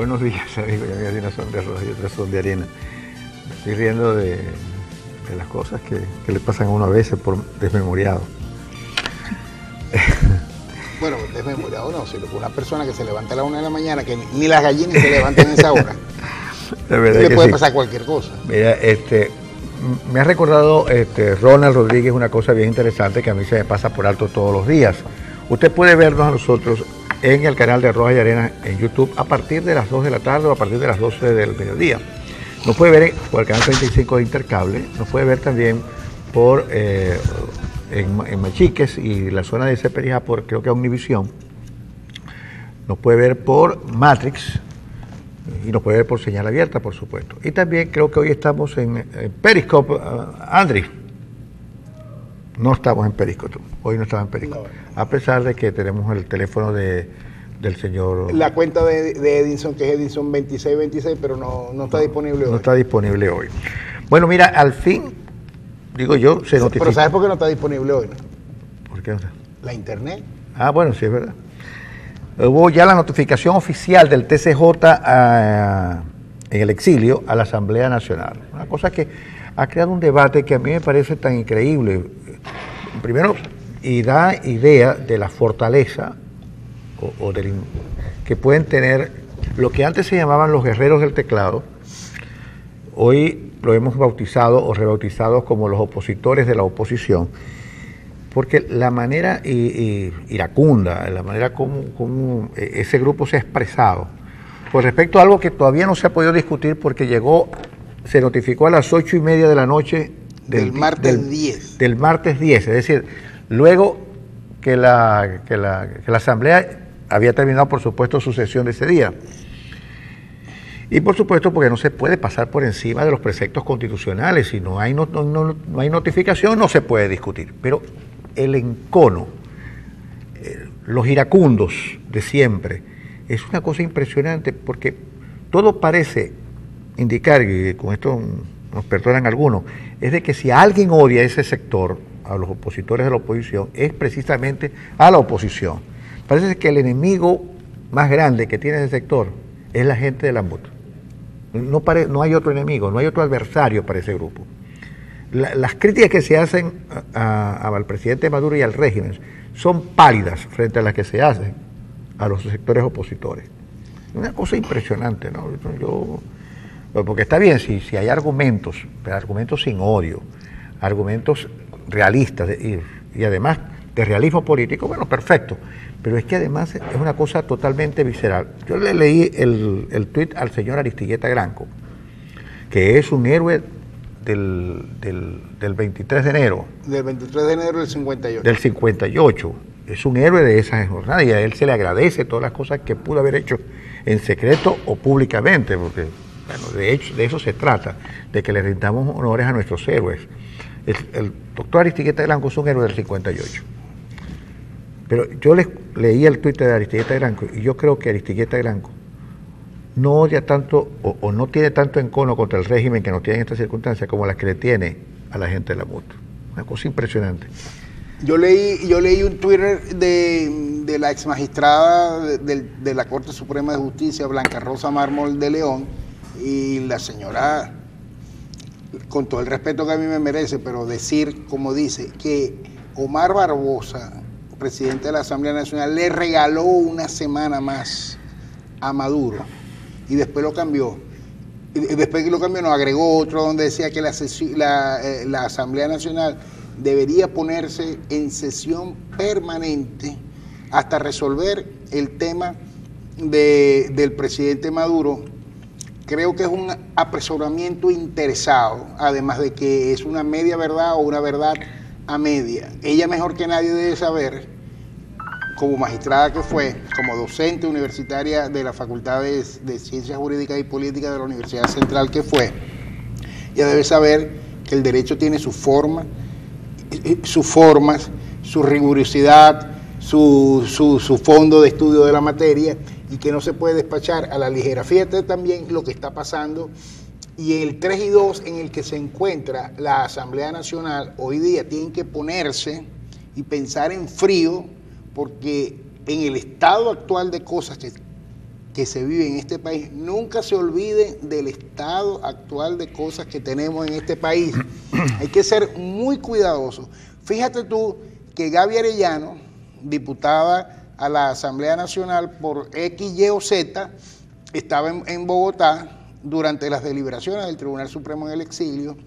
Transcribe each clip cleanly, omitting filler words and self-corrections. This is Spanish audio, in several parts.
Buenos días, amigo. Ya mira, unas son de arroz y otras son de arena. Me estoy riendo de las cosas que le pasan a uno a veces por desmemoriado. Bueno, desmemoriado no, sino una persona que se levanta a la 1 de la mañana, que ni las gallinas se levantan en esa hora. La verdad le que puede sí. pasar cualquier cosa. Mira, me ha recordado Ronald Rodríguez una cosa bien interesante que a mí se me pasa por alto todos los días. Usted puede vernos a nosotros en el canal de Rojas y Arena en YouTube a partir de las 2 de la tarde o a partir de las 12 del mediodía. Nos puede ver por el canal 35 de Intercable, nos puede ver también por en Machiques y la zona de Ceperijá por creo que Omnivisión. Nos puede ver por Matrix y nos puede ver por señal abierta, por supuesto. Y también creo que hoy estamos en Periscope. Andri, no estamos en Periscope, hoy no estamos en Periscope, no. A pesar de que tenemos el teléfono del señor... La cuenta de Edinson, que es Edinson 2626, pero no está disponible hoy. No está disponible hoy. Bueno, mira, al fin, digo yo, se notificó. Pero ¿sabes por qué no está disponible hoy? ¿Por qué no está? La internet. Ah, bueno, sí, es verdad. Hubo ya la notificación oficial del TCJ en el exilio a la Asamblea Nacional. Una cosa que ha creado un debate que a mí me parece tan increíble. Primero, y da idea de la fortaleza que pueden tener lo que antes se llamaban los guerreros del teclado. Hoy lo hemos bautizado o rebautizado como los opositores de la oposición. Porque la manera iracunda, la manera como ese grupo se ha expresado, con respecto a algo que todavía no se ha podido discutir porque se notificó a las 8:30 de la noche del martes 10. Del martes 10, es decir, luego que la Asamblea había terminado, por supuesto, su sesión de ese día. Y por supuesto porque no se puede pasar por encima de los preceptos constitucionales, si no hay notificación no se puede discutir. Pero el encono, los iracundos de siempre, es una cosa impresionante porque todo parece indicar, y con esto nos perdonan algunos, es de que si alguien odia a ese sector, a los opositores de la oposición, es precisamente a la oposición. Parece que el enemigo más grande que tiene ese sector es la gente de la MUT. No hay otro enemigo, no hay otro adversario para ese grupo. Las críticas que se hacen al presidente Maduro y al régimen son pálidas frente a las que se hacen a los sectores opositores. Una cosa impresionante, ¿no? Porque está bien si hay argumentos, pero argumentos sin odio, argumentos realistas y además de realismo político, bueno, perfecto. Pero es que además es una cosa totalmente visceral. Yo le leí el tuit al señor Aristilleta Granco, que es un héroe del 23 de enero. Del 23 de enero del 58. Del 58. Es un héroe de esa jornada y a él se le agradece todas las cosas que pudo haber hecho en secreto o públicamente, porque bueno, de hecho, de eso se trata, de que le rindamos honores a nuestros héroes. El doctor Aristilleta Granco es un héroe del 58. Pero yo leí el tuit de Aristilleta Granco y yo creo que Aristilleta Granco no odia tanto o no tiene tanto encono contra el régimen que nos tiene en estas circunstancias como las que le tiene a la gente de la MUT. Una cosa impresionante. Yo leí un Twitter de la ex magistrada de la Corte Suprema de Justicia, Blanca Rosa Mármol de León, y la señora, con todo el respeto que a mí me merece, pero decir, como dice, que Omar Barbosa, presidente de la Asamblea Nacional, le regaló una semana más a Maduro y después lo cambió. Y después que lo cambió nos agregó otro donde decía que la Asamblea Nacional debería ponerse en sesión permanente hasta resolver el tema del presidente Maduro. Creo que es un apresuramiento interesado, además de que es una media verdad o una verdad a media. Ella mejor que nadie debe saber, como magistrada que fue, como docente universitaria de la Facultad de Ciencias Jurídicas y Políticas de la Universidad Central que fue, ella debe saber que el derecho tiene su forma, sus formas, su rigurosidad, su fondo de estudio de la materia, y que no se puede despachar a la ligera. Fíjate también lo que está pasando y el 3 y 2 en el que se encuentra la Asamblea Nacional hoy día. Tienen que ponerse y pensar en frío, porque en el estado actual de cosas que que se vive en este país, nunca se olvide del estado actual de cosas que tenemos en este país. Hay que ser muy cuidadosos. Fíjate tú que Gaby Arellano, diputada a la Asamblea Nacional por X, Y o Z, estaba en Bogotá durante las deliberaciones del Tribunal Supremo en el Exilio,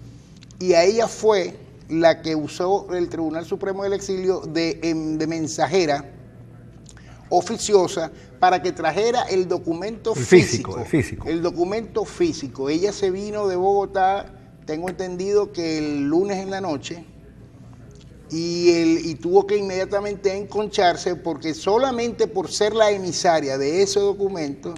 y a ella fue la que usó el Tribunal Supremo del Exilio de mensajera oficiosa para que trajera el documento físico. El documento físico. Ella se vino de Bogotá, tengo entendido que el lunes en la noche, y tuvo que inmediatamente enconcharse porque solamente por ser la emisaria de ese documento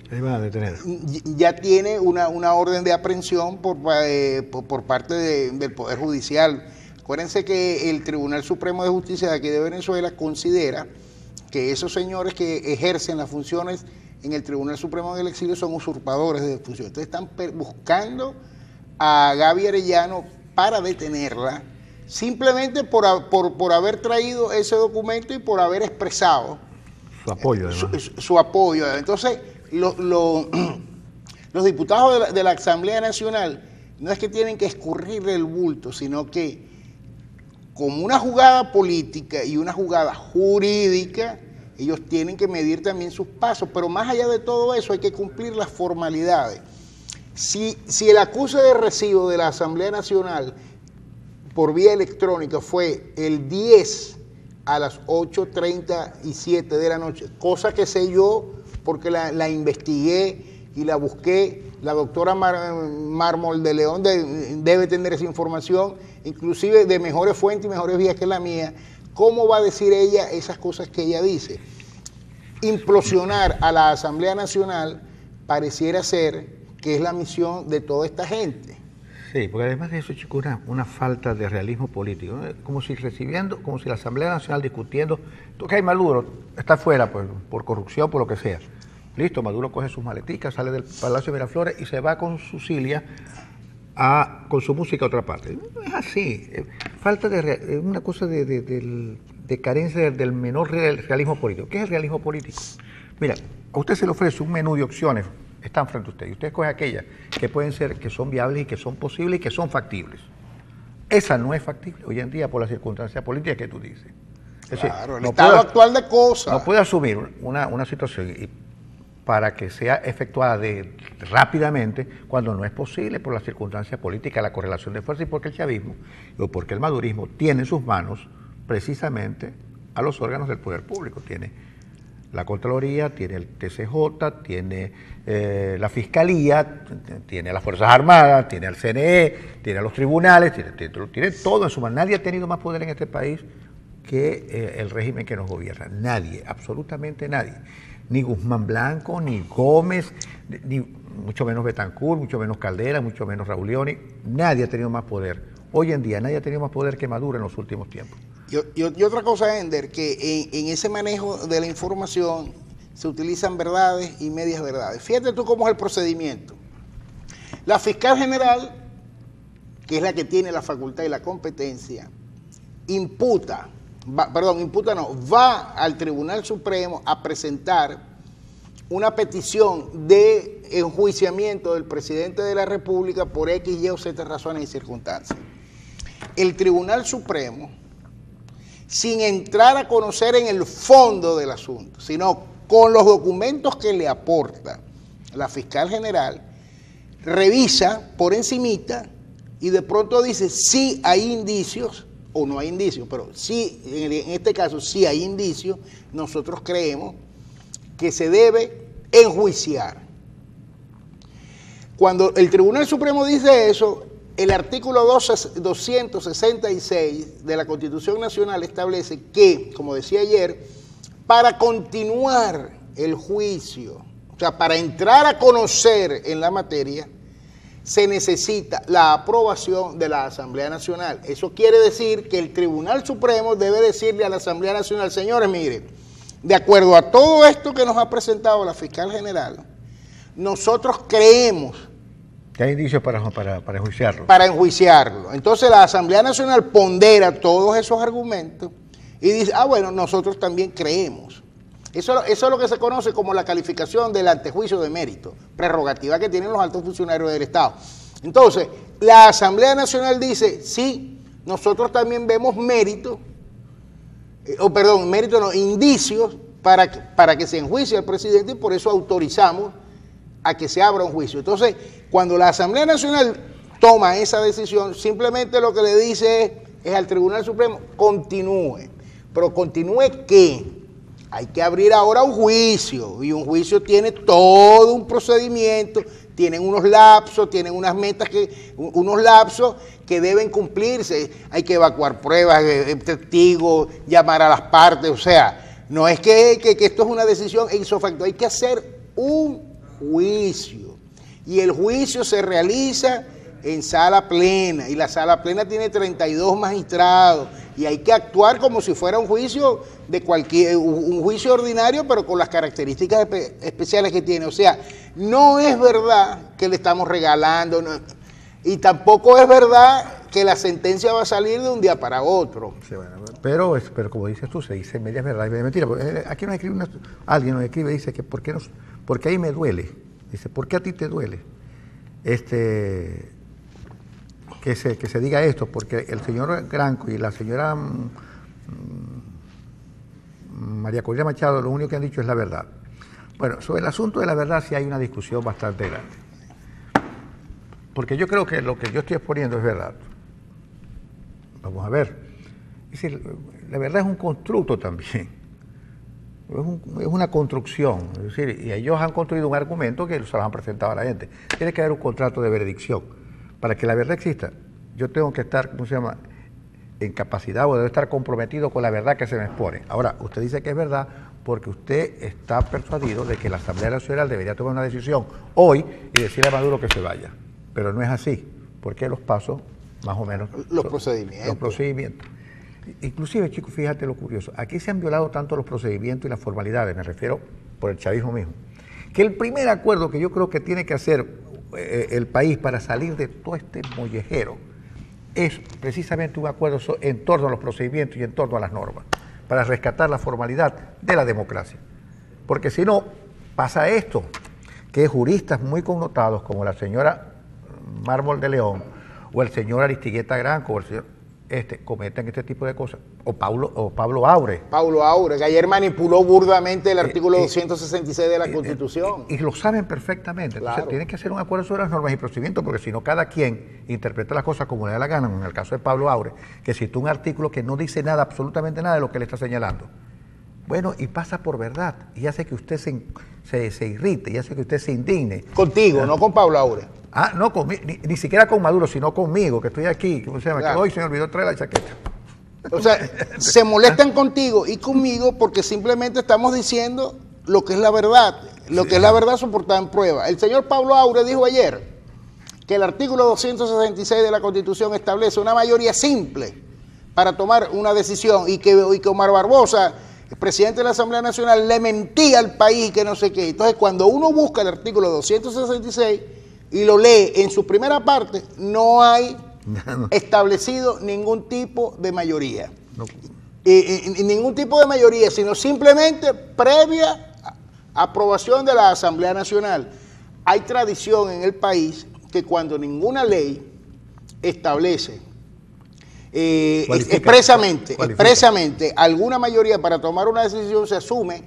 ya tiene una orden de aprehensión por parte del Poder Judicial. Acuérdense que el Tribunal Supremo de Justicia de aquí de Venezuela considera que esos señores que ejercen las funciones en el Tribunal Supremo del Exilio son usurpadores de funciones. Entonces están buscando a Gaby Arellano para detenerla, simplemente por haber traído ese documento y por haber expresado su apoyo. Su apoyo. Entonces, los diputados de la Asamblea Nacional no es que tienen que escurrirle el bulto, sino que como una jugada política y una jugada jurídica, ellos tienen que medir también sus pasos, pero más allá de todo eso hay que cumplir las formalidades. Si el acuse de recibo de la Asamblea Nacional por vía electrónica fue el 10 a las 8:37 de la noche, cosa que sé yo porque la investigué y la busqué, la doctora Mármol de León debe tener esa información, inclusive de mejores fuentes y mejores vías que la mía. ¿Cómo va a decir ella esas cosas que ella dice? Implosionar a la Asamblea Nacional pareciera ser que es la misión de toda esta gente. Sí, porque además de eso, chico, una falta de realismo político, ¿no? Como si la Asamblea Nacional discutiendo, que hay Maduro, está fuera por corrupción, por lo que sea. Listo, Maduro coge sus maleticas, sale del Palacio de Miraflores y se va con su Cilia con su música a otra parte. No es así. Falta de una cosa de carencia del menor realismo político. ¿Qué es el realismo político? Mira, a usted se le ofrece un menú de opciones, están frente a usted, y usted escoge aquellas que pueden ser, que son viables y que son posibles y que son factibles. Esa no es factible hoy en día por las circunstancias políticas que tú dices. Es claro, decir, el estado actual de cosas. No puede asumir una situación para que sea efectuada rápidamente cuando no es posible por las circunstancias políticas, la correlación de fuerza, y porque el chavismo o porque el madurismo tiene en sus manos precisamente a los órganos del poder público. Tiene la Contraloría, tiene el TCJ, tiene la Fiscalía, tiene las Fuerzas Armadas, tiene al CNE, tiene a los tribunales, tiene todo en su mano. Nadie ha tenido más poder en este país que el régimen que nos gobierna. Nadie, absolutamente nadie. Ni Guzmán Blanco, ni Gómez, ni mucho menos Betancourt, mucho menos Caldera, mucho menos Raúl Leoni. Nadie ha tenido más poder. Hoy en día nadie ha tenido más poder que Maduro en los últimos tiempos. Y otra cosa, Ender, que en ese manejo de la información se utilizan verdades y medias verdades. Fíjate tú cómo es el procedimiento. La fiscal general, que es la que tiene la facultad y la competencia, va al Tribunal Supremo a presentar una petición de enjuiciamiento del presidente de la República por X, Y o Z razones y circunstancias. El Tribunal Supremo, sin entrar a conocer en el fondo del asunto, sino con los documentos que le aporta la fiscal general, revisa por encimita y de pronto dice sí hay indicios o no hay indicios, pero sí, en este caso sí hay indicios, nosotros creemos que se debe enjuiciar. Cuando el Tribunal Supremo dice eso, el artículo 266 de la Constitución Nacional establece que, como decía ayer, para continuar el juicio, o sea, para entrar a conocer en la materia, se necesita la aprobación de la Asamblea Nacional. Eso quiere decir que el Tribunal Supremo debe decirle a la Asamblea Nacional, señores, miren, de acuerdo a todo esto que nos ha presentado la fiscal general, nosotros creemos que hay indicios para enjuiciarlo. Para enjuiciarlo. Entonces la Asamblea Nacional pondera todos esos argumentos y dice, bueno, nosotros también creemos. Eso es lo que se conoce como la calificación del antejuicio de mérito, prerrogativa que tienen los altos funcionarios del Estado. Entonces, la Asamblea Nacional dice, sí, nosotros también vemos mérito, indicios para que se enjuicie al presidente y por eso autorizamos a que se abra un juicio. Entonces, cuando la Asamblea Nacional toma esa decisión, simplemente lo que le dice es al Tribunal Supremo, continúe. Pero continúe ¿qué? Hay que abrir ahora un juicio, y un juicio tiene todo un procedimiento, tienen unos lapsos, tienen unas metas, unos lapsos que deben cumplirse. Hay que evacuar pruebas, testigos, llamar a las partes, o sea, no es que esto es una decisión ipso facto, hay que hacer un juicio. Y el juicio se realiza en sala plena, y la sala plena tiene 32 magistrados, y hay que actuar como si fuera un juicio un juicio ordinario, pero con las características especiales que tiene. O sea, no es verdad que le estamos regalando, y tampoco es verdad que la sentencia va a salir de un día para otro. Sí, bueno, pero como dices tú, se dice media verdad y media mentira. Aquí nos escribe alguien nos escribe y dice que porque ahí me duele. Dice, ¿por qué a ti te duele? Que se diga esto, porque el señor Granco y la señora María Corina Machado lo único que han dicho es la verdad. Bueno, sobre el asunto de la verdad sí hay una discusión bastante grande, porque yo creo que lo que yo estoy exponiendo es verdad. Vamos a ver, es decir, la verdad es un constructo también, es una construcción, es decir, y ellos han construido un argumento que se los han presentado a la gente. Tiene que haber un contrato de veredicción. Para que la verdad exista, yo tengo que estar, ¿cómo se llama?, en capacidad o debo estar comprometido con la verdad que se me expone. Ahora, usted dice que es verdad porque usted está persuadido de que la Asamblea Nacional debería tomar una decisión hoy y decirle a Maduro que se vaya. Pero no es así, porque los pasos, más o menos... Los procedimientos. Los procedimientos. Inclusive, chicos, fíjate lo curioso, aquí se han violado tanto los procedimientos y las formalidades, me refiero por el chavismo mismo, que el primer acuerdo que yo creo que tiene que hacer el país para salir de todo este mollejero es precisamente un acuerdo en torno a los procedimientos y en torno a las normas, para rescatar la formalidad de la democracia. Porque si no, pasa esto, que juristas muy connotados como la señora Mármol de León o el señor Aristigueta Granco o el señor cometen este tipo de cosas, o Pablo Aure. Pablo Aure, que ayer manipuló burdamente el artículo 266 de la Constitución. Y lo saben perfectamente. Entonces, claro, tienen que hacer un acuerdo sobre las normas y procedimientos, porque si no, cada quien interpreta las cosas como le da la gana. En el caso de Pablo Aure, que citó un artículo que no dice nada, absolutamente nada de lo que le está señalando. Bueno, y pasa por verdad, y hace que usted se irrite, y hace que usted se indigne. Contigo, no con Pablo Aure. Ah, no, ni siquiera con Maduro, sino conmigo, que estoy aquí, ¿cómo se llama? Claro. Que hoy se me olvidó traer la chaqueta. O sea, se molestan contigo y conmigo porque simplemente estamos diciendo lo que es la verdad. Lo que es la verdad soportada en prueba. El señor Pablo Aure dijo ayer que el artículo 266 de la Constitución establece una mayoría simple para tomar una decisión y que Omar Barbosa, el presidente de la Asamblea Nacional, le mentía al país y que no sé qué. Entonces, cuando uno busca el artículo 266 y lo lee en su primera parte, no hay establecido ningún tipo de mayoría. No. Ningún tipo de mayoría, sino simplemente previa aprobación de la Asamblea Nacional. Hay tradición en el país que cuando ninguna ley establece expresamente alguna mayoría para tomar una decisión, se asume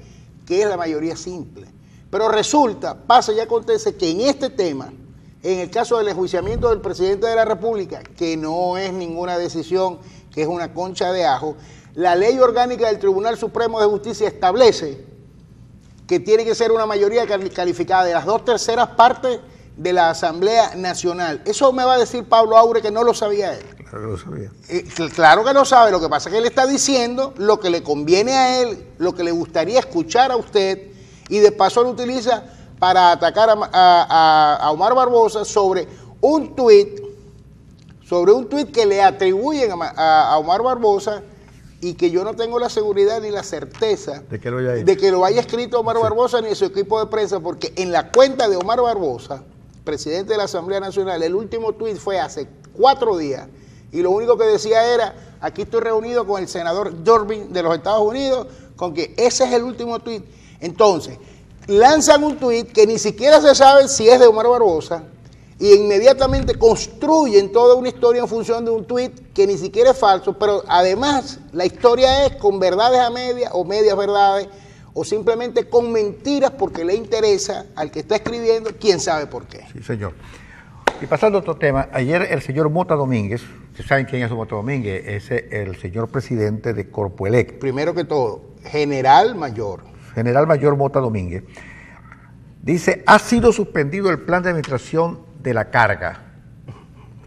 que es la mayoría simple. Pero resulta, pasa y acontece que en este tema, en el caso del enjuiciamiento del presidente de la República, que no es ninguna decisión, que es una concha de ajo, la ley orgánica del Tribunal Supremo de Justicia establece que tiene que ser una mayoría calificada de las 2/3 partes de la Asamblea Nacional. Eso me va a decir Pablo Aure que no lo sabía él. Claro que lo sabía. Claro que lo sabe, lo que pasa es que él está diciendo lo que le conviene a él, lo que le gustaría escuchar a usted, y de paso lo utiliza para atacar a Omar Barbosa sobre un tuit que le atribuyen a Omar Barbosa y que yo no tengo la seguridad ni la certeza de que lo haya escrito Omar Barbosa ni su equipo de prensa, porque en la cuenta de Omar Barbosa, presidente de la Asamblea Nacional, el último tuit fue hace 4 días y lo único que decía era: aquí estoy reunido con el senador Durbin de los Estados Unidos con que ese es el último tuit. Entonces, lanzan un tuit que ni siquiera se sabe si es de Omar Barbosa y inmediatamente construyen toda una historia en función de un tuit que ni siquiera es falso, pero además la historia es con verdades a medias o medias verdades o simplemente con mentiras porque le interesa al que está escribiendo, quién sabe por qué. Sí, señor. Y pasando a otro tema, ayer el señor Mota Domínguez, ¿ustedes saben quién es Mota Domínguez? Es el señor presidente de Corpoelec. Primero que todo, general mayor Mota Domínguez, dice, ha sido suspendido el plan de administración de la carga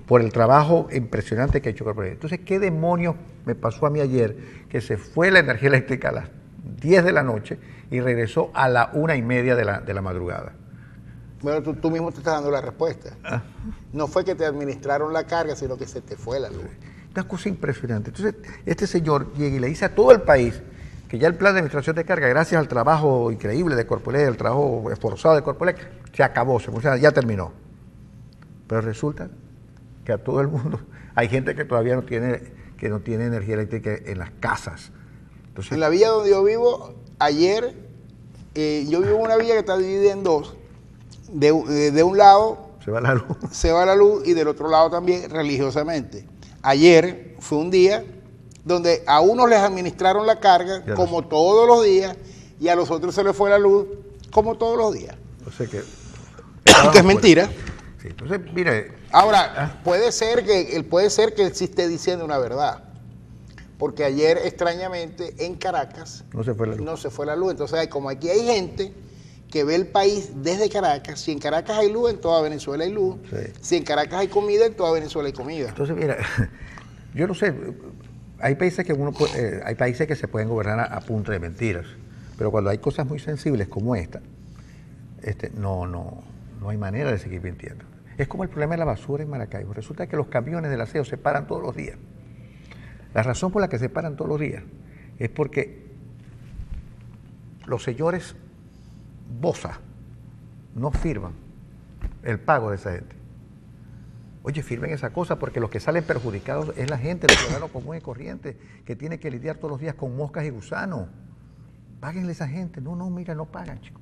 por el trabajo impresionante que ha hecho Corpoelec. Entonces, ¿qué demonios me pasó a mí ayer que se fue la energía eléctrica a las 10 de la noche y regresó a la 1:30 de la madrugada? Bueno, tú mismo te estás dando la respuesta. No fue que te administraron la carga, sino que se te fue la luz. Una cosa impresionante. Entonces, este señor llega y le dice a todo el país que ya el plan de administración de carga, gracias al trabajo increíble de Corpoelec, el trabajo esforzado de Corpoelec, se acabó, ya terminó. Pero resulta que a todo el mundo, hay gente que todavía no tiene energía eléctrica en las casas. Entonces, en la villa donde yo vivo, ayer, yo vivo en una villa que está dividida en dos. De un lado se va la luz y del otro lado también religiosamente. Ayer fue un día donde a unos les administraron la carga como todos los días y a los otros se les fue la luz como todos los días. O sea que es mentira. Sí, entonces, mire. Ahora, puede ser que él sí esté diciendo una verdad. Porque ayer, extrañamente, en Caracas no se fue la luz. Entonces, como aquí hay gente que ve el país desde Caracas, si en Caracas hay luz, en toda Venezuela hay luz. Sí. Si en Caracas hay comida, en toda Venezuela hay comida. Entonces, mira, yo no sé, hay países que se pueden gobernar a punta de mentiras, pero cuando hay cosas muy sensibles como esta, no hay manera de seguir mintiendo. Es como el problema de la basura en Maracaibo. Resulta que los camiones del aseo se paran todos los días. La razón por la que se paran todos los días es porque los señores Bosa no firman el pago de esa gente. Oye, firmen esa cosa porque los que salen perjudicados es la gente, el ciudadano común y corriente, que tiene que lidiar todos los días con moscas y gusanos. Páguenle a esa gente. No, mira, no pagan, chicos.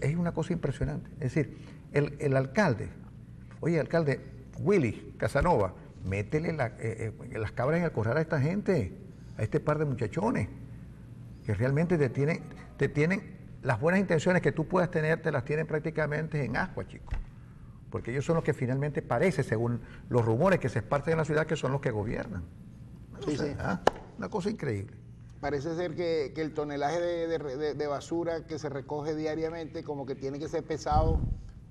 Es una cosa impresionante. Es decir, el alcalde, oye, alcalde Willy Casanova, métele las cabras en el corral a esta gente, a este par de muchachones, que realmente te tienen las buenas intenciones que tú puedas tener, te las tienen prácticamente en ascuas, chicos. Porque ellos son los que finalmente parece, según los rumores que se esparcen en la ciudad, que son los que gobiernan. Sí. Una cosa increíble. Parece ser que el tonelaje de basura que se recoge diariamente como que tiene que ser pesado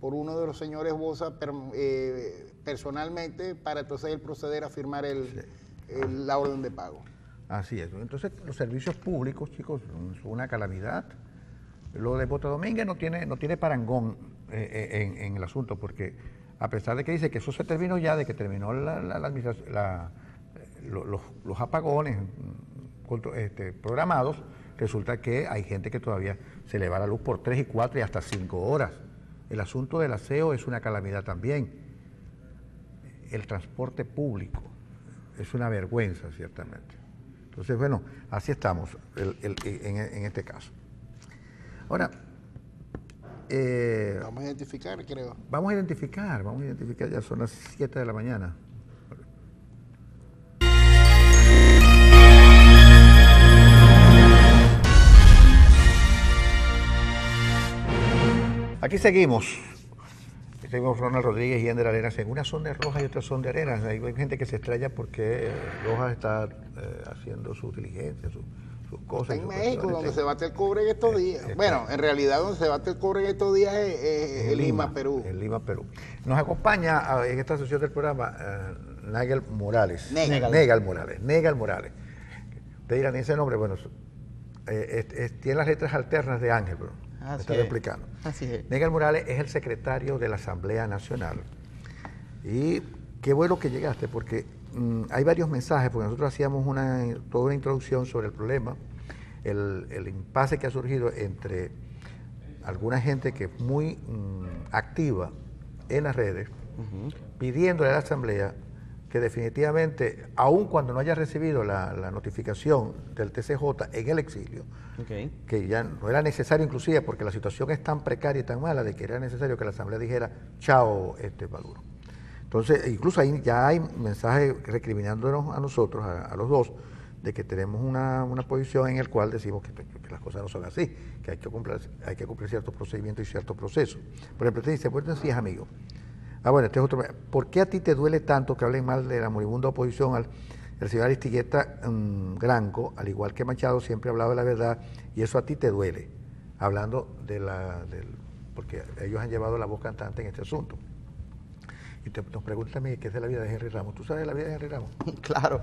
por uno de los señores Bosa personalmente para entonces él proceder a firmar la orden de pago. Así es. Entonces los servicios públicos, chicos, son una calamidad. Lo de Mota Domínguez no tiene parangón en el asunto, porque a pesar de que dice que eso se terminó ya, de que terminó los apagones programados, resulta que hay gente que todavía se le va la luz por 3 y 4 y hasta 5 horas. El asunto del aseo es una calamidad también. El transporte público es una vergüenza, ciertamente. Entonces, bueno, así estamos en este caso. Ahora, vamos a identificar, creo. Vamos a identificar, ya son las 7 de la mañana. Aquí seguimos. Seguimos Ronald Rodríguez y Ender Arenas. En unas son de Rojas y otras son de Arenas. Hay gente que se extraña porque Rojas está haciendo su diligencia, sus cosas. En México, donde se bate el cobre en estos días. Bueno, en realidad donde se bate el cobre en estos días es Lima, Perú. En Lima, Perú. Nos acompaña en esta sesión del programa Negal Morales. Negal Morales. Ustedes dirán ese nombre, bueno, tiene las letras alternas de Ángel, pero me estaba explicando. Así es. Negal Morales es el secretario de la Asamblea Nacional. Y qué bueno que llegaste, porque hay varios mensajes, porque nosotros hacíamos toda una introducción sobre el problema, el impasse que ha surgido entre alguna gente que es muy activa en las redes, pidiéndole a la Asamblea que definitivamente, aun cuando no haya recibido la notificación del TCJ en el exilio, que ya no era necesario inclusive, porque la situación es tan precaria y tan mala de que era necesario que la Asamblea dijera, chao, Maduro. Entonces, incluso ahí ya hay mensajes recriminándonos a nosotros, a los dos, de que tenemos una posición en la cual decimos que las cosas no son así, que hay que cumplir ciertos procedimientos y ciertos procesos. Por ejemplo, te dice, pues sí es amigo. Bueno, este es otro. ¿Por qué a ti te duele tanto que hablen mal de la moribunda oposición el señor Aristigueta Granco, al igual que Machado, siempre ha hablado de la verdad, y eso a ti te duele? Hablando porque ellos han llevado la voz cantante en este asunto. Y nos preguntan a mí qué es de la vida de Henry Ramos. ¿Tú sabes de la vida de Henry Ramos? Claro,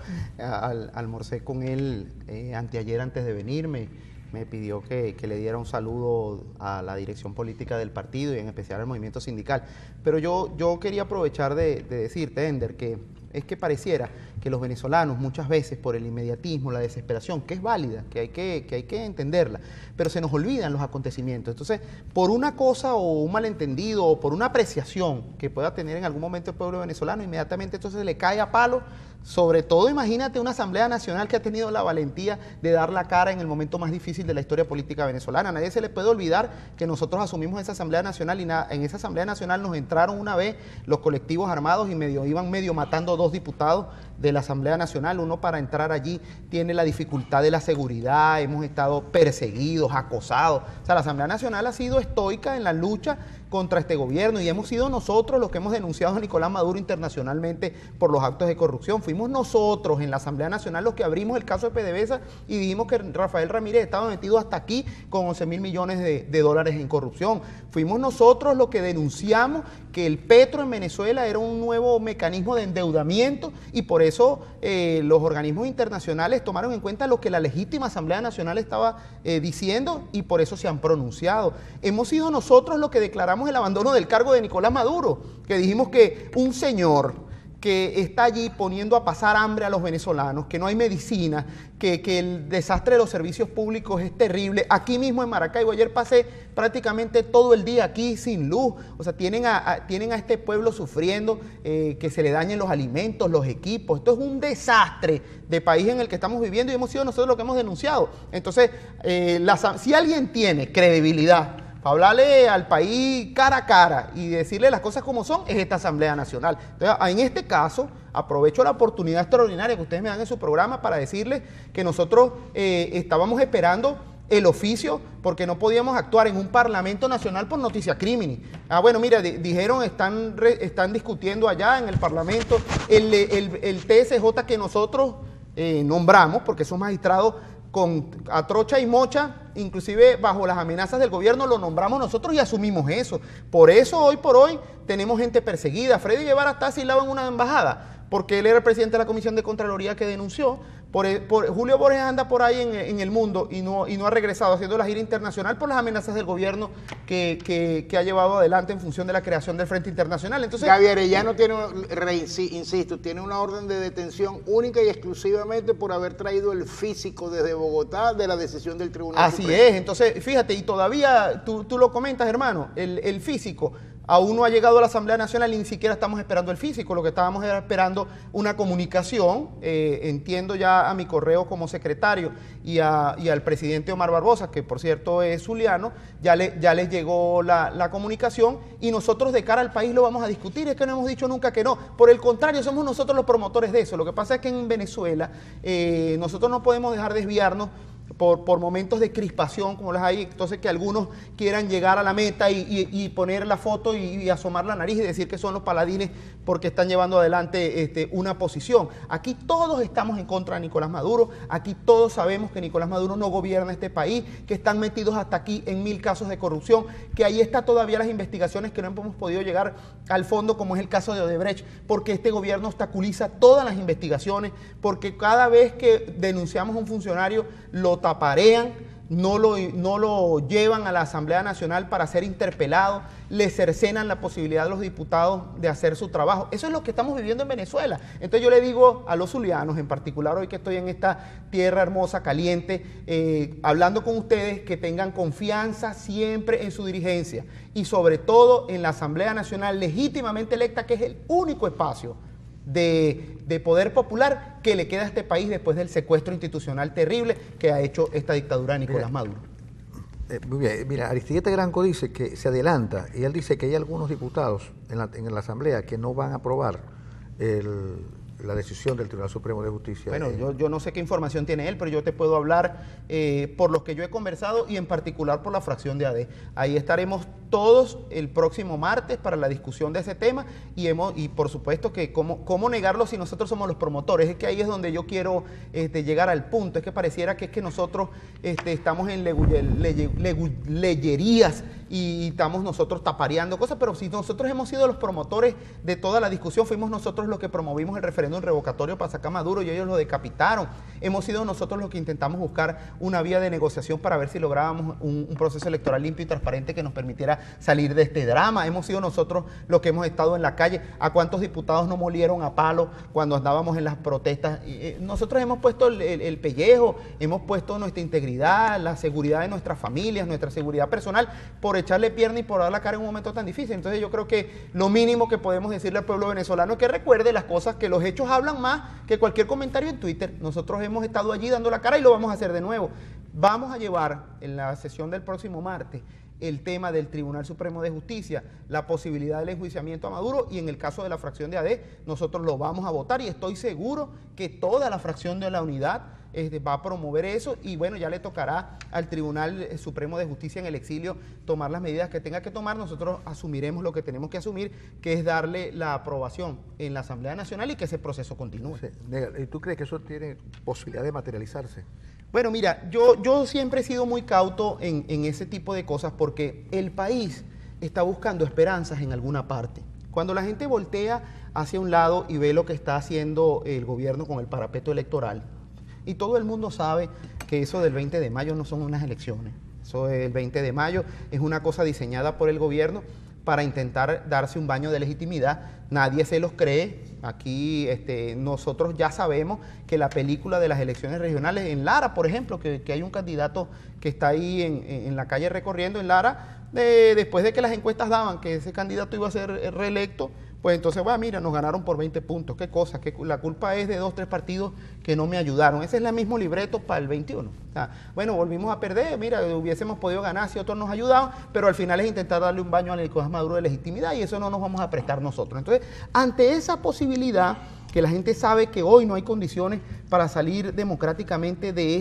almorcé con él anteayer antes de venirme. Me pidió que le diera un saludo a la dirección política del partido y en especial al movimiento sindical. Pero yo quería aprovechar de decirte, Ender, que es que pareciera que los venezolanos muchas veces por el inmediatismo, la desesperación, que es válida, que hay que entenderla, pero se nos olvidan los acontecimientos. Entonces, por una cosa o un malentendido o por una apreciación que pueda tener en algún momento el pueblo venezolano, inmediatamente entonces le cae a palo. Sobre todo, imagínate una Asamblea Nacional que ha tenido la valentía de dar la cara en el momento más difícil de la historia política venezolana. A nadie se le puede olvidar que nosotros asumimos esa Asamblea Nacional y en esa Asamblea Nacional nos entraron una vez los colectivos armados y iban matando 2 diputados de la Asamblea Nacional. Uno para entrar allí tiene la dificultad de la seguridad, hemos estado perseguidos, acosados. O sea, la Asamblea Nacional ha sido estoica en la lucha contra este gobierno y hemos sido nosotros los que hemos denunciado a Nicolás Maduro internacionalmente por los actos de corrupción. Fuimos nosotros en la Asamblea Nacional los que abrimos el caso de PDVSA y dijimos que Rafael Ramírez estaba metido hasta aquí con 11.000 millones de dólares en corrupción. Fuimos nosotros los que denunciamos que el petro en Venezuela era un nuevo mecanismo de endeudamiento y por eso los organismos internacionales tomaron en cuenta lo que la legítima Asamblea Nacional estaba diciendo y por eso se han pronunciado. Hemos sido nosotros los que declaramos el abandono del cargo de Nicolás Maduro, que dijimos que un señor que está allí poniendo a pasar hambre a los venezolanos, que no hay medicina, que el desastre de los servicios públicos es terrible. Aquí mismo en Maracaibo, ayer pasé prácticamente todo el día aquí sin luz. O sea, tienen a este pueblo sufriendo, que se le dañen los alimentos, los equipos. Esto es un desastre de país en el que estamos viviendo y hemos sido nosotros los que hemos denunciado. Entonces, si alguien tiene credibilidad para hablarle al país cara a cara y decirle las cosas como son, es esta Asamblea Nacional. Entonces, en este caso, aprovecho la oportunidad extraordinaria que ustedes me dan en su programa para decirles que nosotros estábamos esperando el oficio porque no podíamos actuar en un Parlamento Nacional por noticia crimini. Bueno, mira, dijeron, están discutiendo allá en el Parlamento el TSJ que nosotros nombramos, porque esos magistrados a trocha y mocha, inclusive bajo las amenazas del gobierno, lo nombramos nosotros y asumimos eso. Por eso hoy por hoy tenemos gente perseguida. Freddy Guevara está asilado en una embajada porque él era el presidente de la Comisión de Contraloría que denunció. Julio Borges anda por ahí en el mundo y no ha regresado haciendo la gira internacional por las amenazas del gobierno que ha llevado adelante en función de la creación del Frente Internacional. Entonces, Gaby Arellano tiene una orden de detención única y exclusivamente por haber traído el físico desde Bogotá de la decisión del Tribunal Supremo. Así es, entonces fíjate, y todavía tú lo comentas, hermano, el físico aún no ha llegado a la Asamblea Nacional y ni siquiera estamos esperando el físico. Lo que estábamos era esperando una comunicación, entiendo ya a mi correo como secretario y al presidente Omar Barbosa, que por cierto es zuliano, ya les llegó la comunicación y nosotros de cara al país lo vamos a discutir. Es que no hemos dicho nunca que no, por el contrario, somos nosotros los promotores de eso. Lo que pasa es que en Venezuela nosotros no podemos dejar desviarnos por momentos de crispación como las hay, entonces que algunos quieran llegar a la meta y poner la foto y asomar la nariz y decir que son los paladines porque están llevando adelante una posición. Aquí todos estamos en contra de Nicolás Maduro, aquí todos sabemos que Nicolás Maduro no gobierna este país, que están metidos hasta aquí en 1000 casos de corrupción, que ahí está todavía las investigaciones que no hemos podido llegar al fondo, como es el caso de Odebrecht, porque este gobierno obstaculiza todas las investigaciones, porque cada vez que denunciamos a un funcionario lo taparean, no lo llevan a la Asamblea Nacional para ser interpelado, le cercenan la posibilidad de los diputados de hacer su trabajo. Eso es lo que estamos viviendo en Venezuela. Entonces yo le digo a los zulianos, en particular hoy que estoy en esta tierra hermosa, caliente, hablando con ustedes, que tengan confianza siempre en su dirigencia y sobre todo en la Asamblea Nacional legítimamente electa, que es el único espacio de poder popular que le queda a este país después del secuestro institucional terrible que ha hecho esta dictadura de Nicolás Maduro. Muy bien, mira, Aristilleta Granco dice que se adelanta y él dice que hay algunos diputados en la Asamblea que no van a aprobar la decisión del Tribunal Supremo de Justicia. Bueno, yo no sé qué información tiene él, pero yo te puedo hablar por los que yo he conversado y en particular por la fracción de AD. Ahí estaremos todos el próximo martes para la discusión de ese tema y por supuesto que cómo negarlo si nosotros somos los promotores. Es que ahí es donde yo quiero llegar al punto. Es que pareciera que es que nosotros estamos en leyerías y estamos nosotros tapareando cosas, pero si nosotros hemos sido los promotores de toda la discusión, fuimos nosotros los que promovimos el referéndum revocatorio para sacar a Maduro y ellos lo decapitaron. Hemos sido nosotros los que intentamos buscar una vía de negociación para ver si lográbamos un proceso electoral limpio y transparente que nos permitiera salir de este drama. Hemos sido nosotros los que hemos estado en la calle. ¿A cuántos diputados nos molieron a palo cuando andábamos en las protestas? Nosotros hemos puesto el pellejo, hemos puesto nuestra integridad, la seguridad de nuestras familias, nuestra seguridad personal, por echarle pierna y por dar la cara en un momento tan difícil. Entonces yo creo que lo mínimo que podemos decirle al pueblo venezolano es que recuerde las cosas, que los hechos hablan más que cualquier comentario en Twitter. Nosotros hemos estado allí dando la cara y lo vamos a hacer de nuevo. Vamos a llevar en la sesión del próximo martes el tema del Tribunal Supremo de Justicia, la posibilidad del enjuiciamiento a Maduro, y en el caso de la fracción de AD, nosotros lo vamos a votar y estoy seguro que toda la fracción de la unidad va a promover eso y bueno, ya le tocará al Tribunal Supremo de Justicia en el exilio tomar las medidas que tenga que tomar. Nosotros asumiremos lo que tenemos que asumir, que es darle la aprobación en la Asamblea Nacional y que ese proceso continúe. Sí. ¿Y tú crees que eso tiene posibilidad de materializarse? Bueno, mira, yo siempre he sido muy cauto en ese tipo de cosas porque el país está buscando esperanzas en alguna parte. Cuando la gente voltea hacia un lado y ve lo que está haciendo el gobierno con el parapeto electoral, y todo el mundo sabe que eso del 20 de mayo no son unas elecciones. Eso del 20 de mayo es una cosa diseñada por el gobierno para intentar darse un baño de legitimidad. Nadie se los cree. Aquí nosotros ya sabemos que la película de las elecciones regionales en Lara, por ejemplo, que hay un candidato que está ahí en la calle recorriendo en Lara, después de que las encuestas daban que ese candidato iba a ser reelecto, pues entonces, mira, nos ganaron por 20 puntos. ¿Qué cosa? Que la culpa es de 2, 3 partidos que no me ayudaron. Ese es el mismo libreto para el 21. O sea, bueno, volvimos a perder. Mira, hubiésemos podido ganar si otros nos ayudaban, pero al final es intentar darle un baño a Nicolás Maduro de legitimidad y eso no nos vamos a prestar nosotros. Entonces, ante esa posibilidad, que la gente sabe que hoy no hay condiciones para salir democráticamente de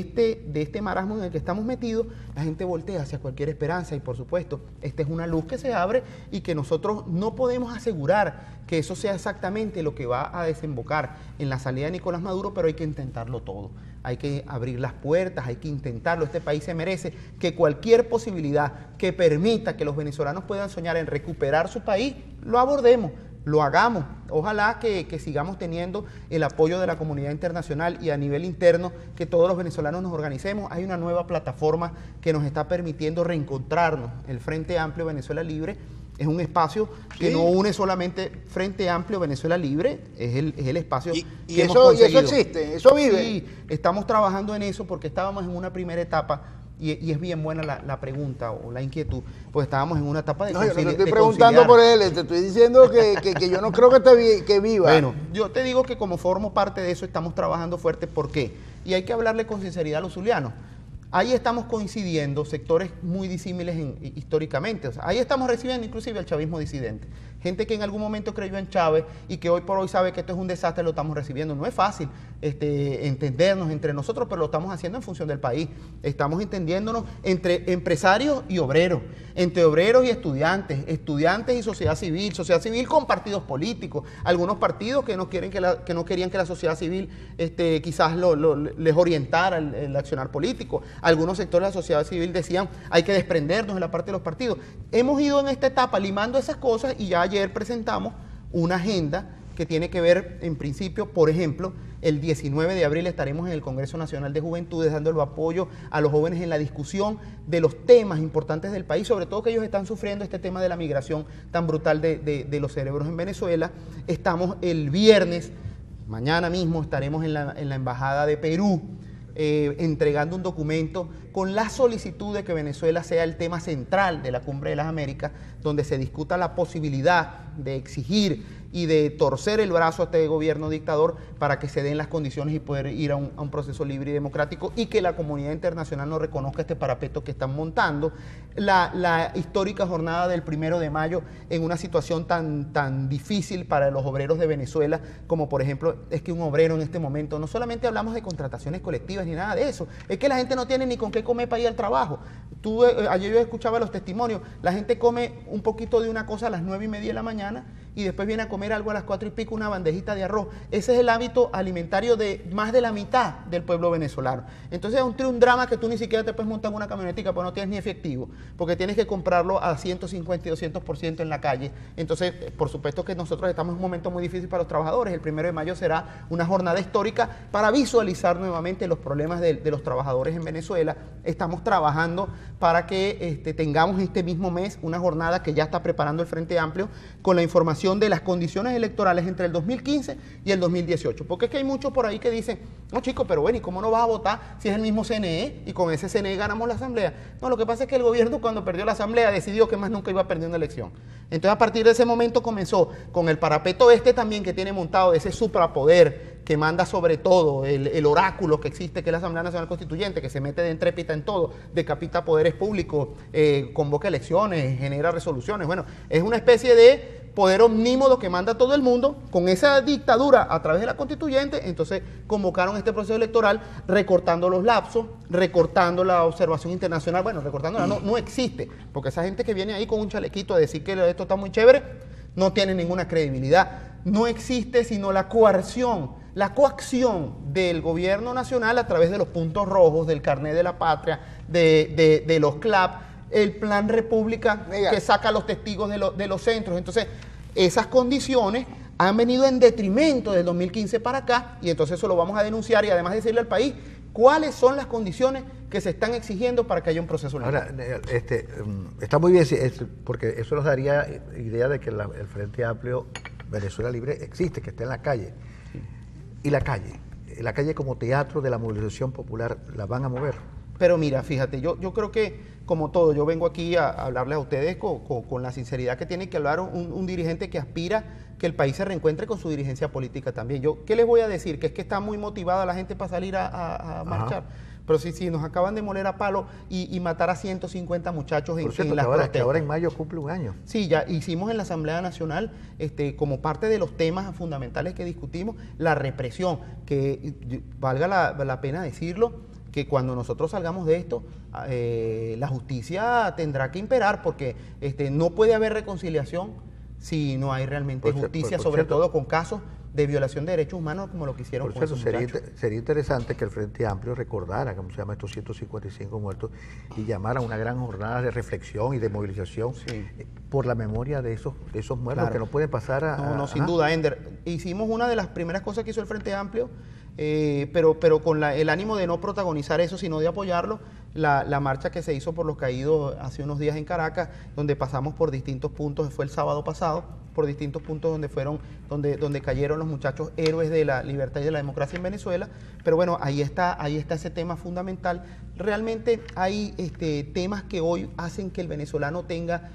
este marasmo en el que estamos metidos, la gente voltea hacia cualquier esperanza y por supuesto, esta es una luz que se abre y que nosotros no podemos asegurar que eso sea exactamente lo que va a desembocar en la salida de Nicolás Maduro, pero hay que intentarlo todo. Hay que abrir las puertas, hay que intentarlo. Este país se merece que cualquier posibilidad que permita que los venezolanos puedan soñar en recuperar su país, lo abordemos, lo hagamos. Ojalá que sigamos teniendo el apoyo de la comunidad internacional y a nivel interno, que todos los venezolanos nos organicemos. Hay una nueva plataforma que nos está permitiendo reencontrarnos. El Frente Amplio Venezuela Libre es un espacio que no une solamente Frente Amplio Venezuela Libre, es el espacio que hemos conseguido. Y eso existe, eso vive. Sí, estamos trabajando en eso porque estábamos en una primera etapa. Y es bien buena la pregunta o la inquietud, pues estábamos en una etapa de conciliar. No, yo no estoy preguntando por él, te estoy diciendo que yo no creo que viva. Bueno, yo te digo que como formo parte de eso estamos trabajando fuerte. ¿Por qué? Y hay que hablarle con sinceridad a los zulianos. Ahí estamos coincidiendo sectores muy disímiles históricamente. O sea, ahí estamos recibiendo inclusive el chavismo disidente. Gente que en algún momento creyó en Chávez y que hoy por hoy sabe que esto es un desastre, lo estamos recibiendo. No es fácil entendernos entre nosotros, pero lo estamos haciendo en función del país. Estamos entendiéndonos entre empresarios y obreros, entre obreros y estudiantes, estudiantes y sociedad civil con partidos políticos. Algunos partidos que no querían que la sociedad civil quizás les orientara el accionar político. Algunos sectores de la sociedad civil decían hay que desprendernos de la parte de los partidos. Hemos ido en esta etapa limando esas cosas y ya ayer presentamos una agenda que tiene que ver, en principio, por ejemplo, el 19 de abril estaremos en el Congreso Nacional de Juventudes dando el apoyo a los jóvenes en la discusión de los temas importantes del país, sobre todo que ellos están sufriendo este tema de la migración tan brutal de los cerebros en Venezuela. Estamos el viernes, mañana mismo estaremos en la Embajada de Perú, entregando un documento con la solicitud de que Venezuela sea el tema central de la Cumbre de las Américas, donde se discuta la posibilidad de exigir y de torcer el brazo a este gobierno dictador para que se den las condiciones y poder ir a un proceso libre y democrático y que la comunidad internacional no reconozca este parapeto que están montando. La histórica jornada del 1 de mayo en una situación tan difícil para los obreros de Venezuela, como por ejemplo, es que un obrero en este momento, no solamente hablamos de contrataciones colectivas ni nada de eso, es que la gente no tiene ni con qué comer para ir al trabajo. Ayer yo escuchaba los testimonios, la gente come un poquito de una cosa a las 9:30 de la mañana y después viene a comer algo a las 4 y pico, una bandejita de arroz. Ese es el hábito alimentario de más de la mitad del pueblo venezolano. Entonces es un drama que tú ni siquiera te puedes montar en una camionetica porque no tienes ni efectivo, porque tienes que comprarlo a 150 y 200% en la calle. Entonces, por supuesto que nosotros estamos en un momento muy difícil para los trabajadores. El 1 de mayo será una jornada histórica para visualizar nuevamente los problemas de los trabajadores en Venezuela. Estamos trabajando para que tengamos este mismo mes una jornada que ya está preparando el Frente Amplio con la información de las condiciones electorales entre el 2015 y el 2018. Porque es que hay muchos por ahí que dicen, no chicos, pero bueno, ¿y cómo no vas a votar si es el mismo CNE y con ese CNE ganamos la asamblea? No, lo que pasa es que el gobierno cuando perdió la asamblea decidió que más nunca iba a perder una elección. Entonces a partir de ese momento comenzó con el parapeto también que tiene montado de ese suprapoder que manda sobre todo el oráculo que existe, que es la Asamblea Nacional Constituyente, que se mete de entrépita en todo, decapita poderes públicos, convoca elecciones, genera resoluciones. Bueno, es una especie de poder omnímodo que manda a todo el mundo. Con esa dictadura a través de la constituyente, entonces convocaron este proceso electoral recortando los lapsos, recortando la observación internacional. Bueno, recortándola no existe, porque esa gente que viene ahí con un chalequito a decir que esto está muy chévere, no tiene ninguna credibilidad. No existe sino la coacción del gobierno nacional a través de los puntos rojos, del carnet de la patria, de los CLAP, el plan República que saca a los testigos de los centros. Entonces, esas condiciones han venido en detrimento del 2015 para acá, y entonces eso lo vamos a denunciar y además decirle al país cuáles son las condiciones que se están exigiendo para que haya un proceso legal. Ahora, está muy bien, porque eso nos daría idea de que el Frente Amplio Venezuela Libre existe, que está en la calle. ¿Y la calle como teatro de la movilización popular, la van a mover? Pero mira, fíjate, yo creo que, como todo, yo vengo aquí a hablarles a ustedes con la sinceridad que tiene que hablar un dirigente que aspira que el país se reencuentre con su dirigencia política también. ¿Qué les voy a decir? Que es que está muy motivada la gente para salir a marchar. Pero si nos acaban de moler a palo y matar a 150 muchachos en las protestas. Que ahora en mayo cumple un año. Sí, ya hicimos en la Asamblea Nacional, como parte de los temas fundamentales que discutimos, la represión, que valga la pena decirlo, que cuando nosotros salgamos de esto, la justicia tendrá que imperar, porque no puede haber reconciliación si no hay realmente justicia, sobre todo con casos de violación de derechos humanos como lo que hicieron con esos muchachos. Sería interesante que el Frente Amplio recordara, ¿cómo se llama?, estos 155 muertos y llamara a una gran jornada de reflexión y de movilización por la memoria de esos muertos, claro, que no pueden pasar a... sin duda, Ender. Hicimos una de las primeras cosas que hizo el Frente Amplio, pero con el ánimo de no protagonizar eso, sino de apoyarlo, la marcha que se hizo por los caídos hace unos días en Caracas, donde pasamos por distintos puntos, fue el sábado pasado, por distintos puntos donde cayeron los muchachos héroes de la libertad y de la democracia en Venezuela. Pero bueno, ahí está ese tema fundamental. Realmente hay temas que hoy hacen que el venezolano tenga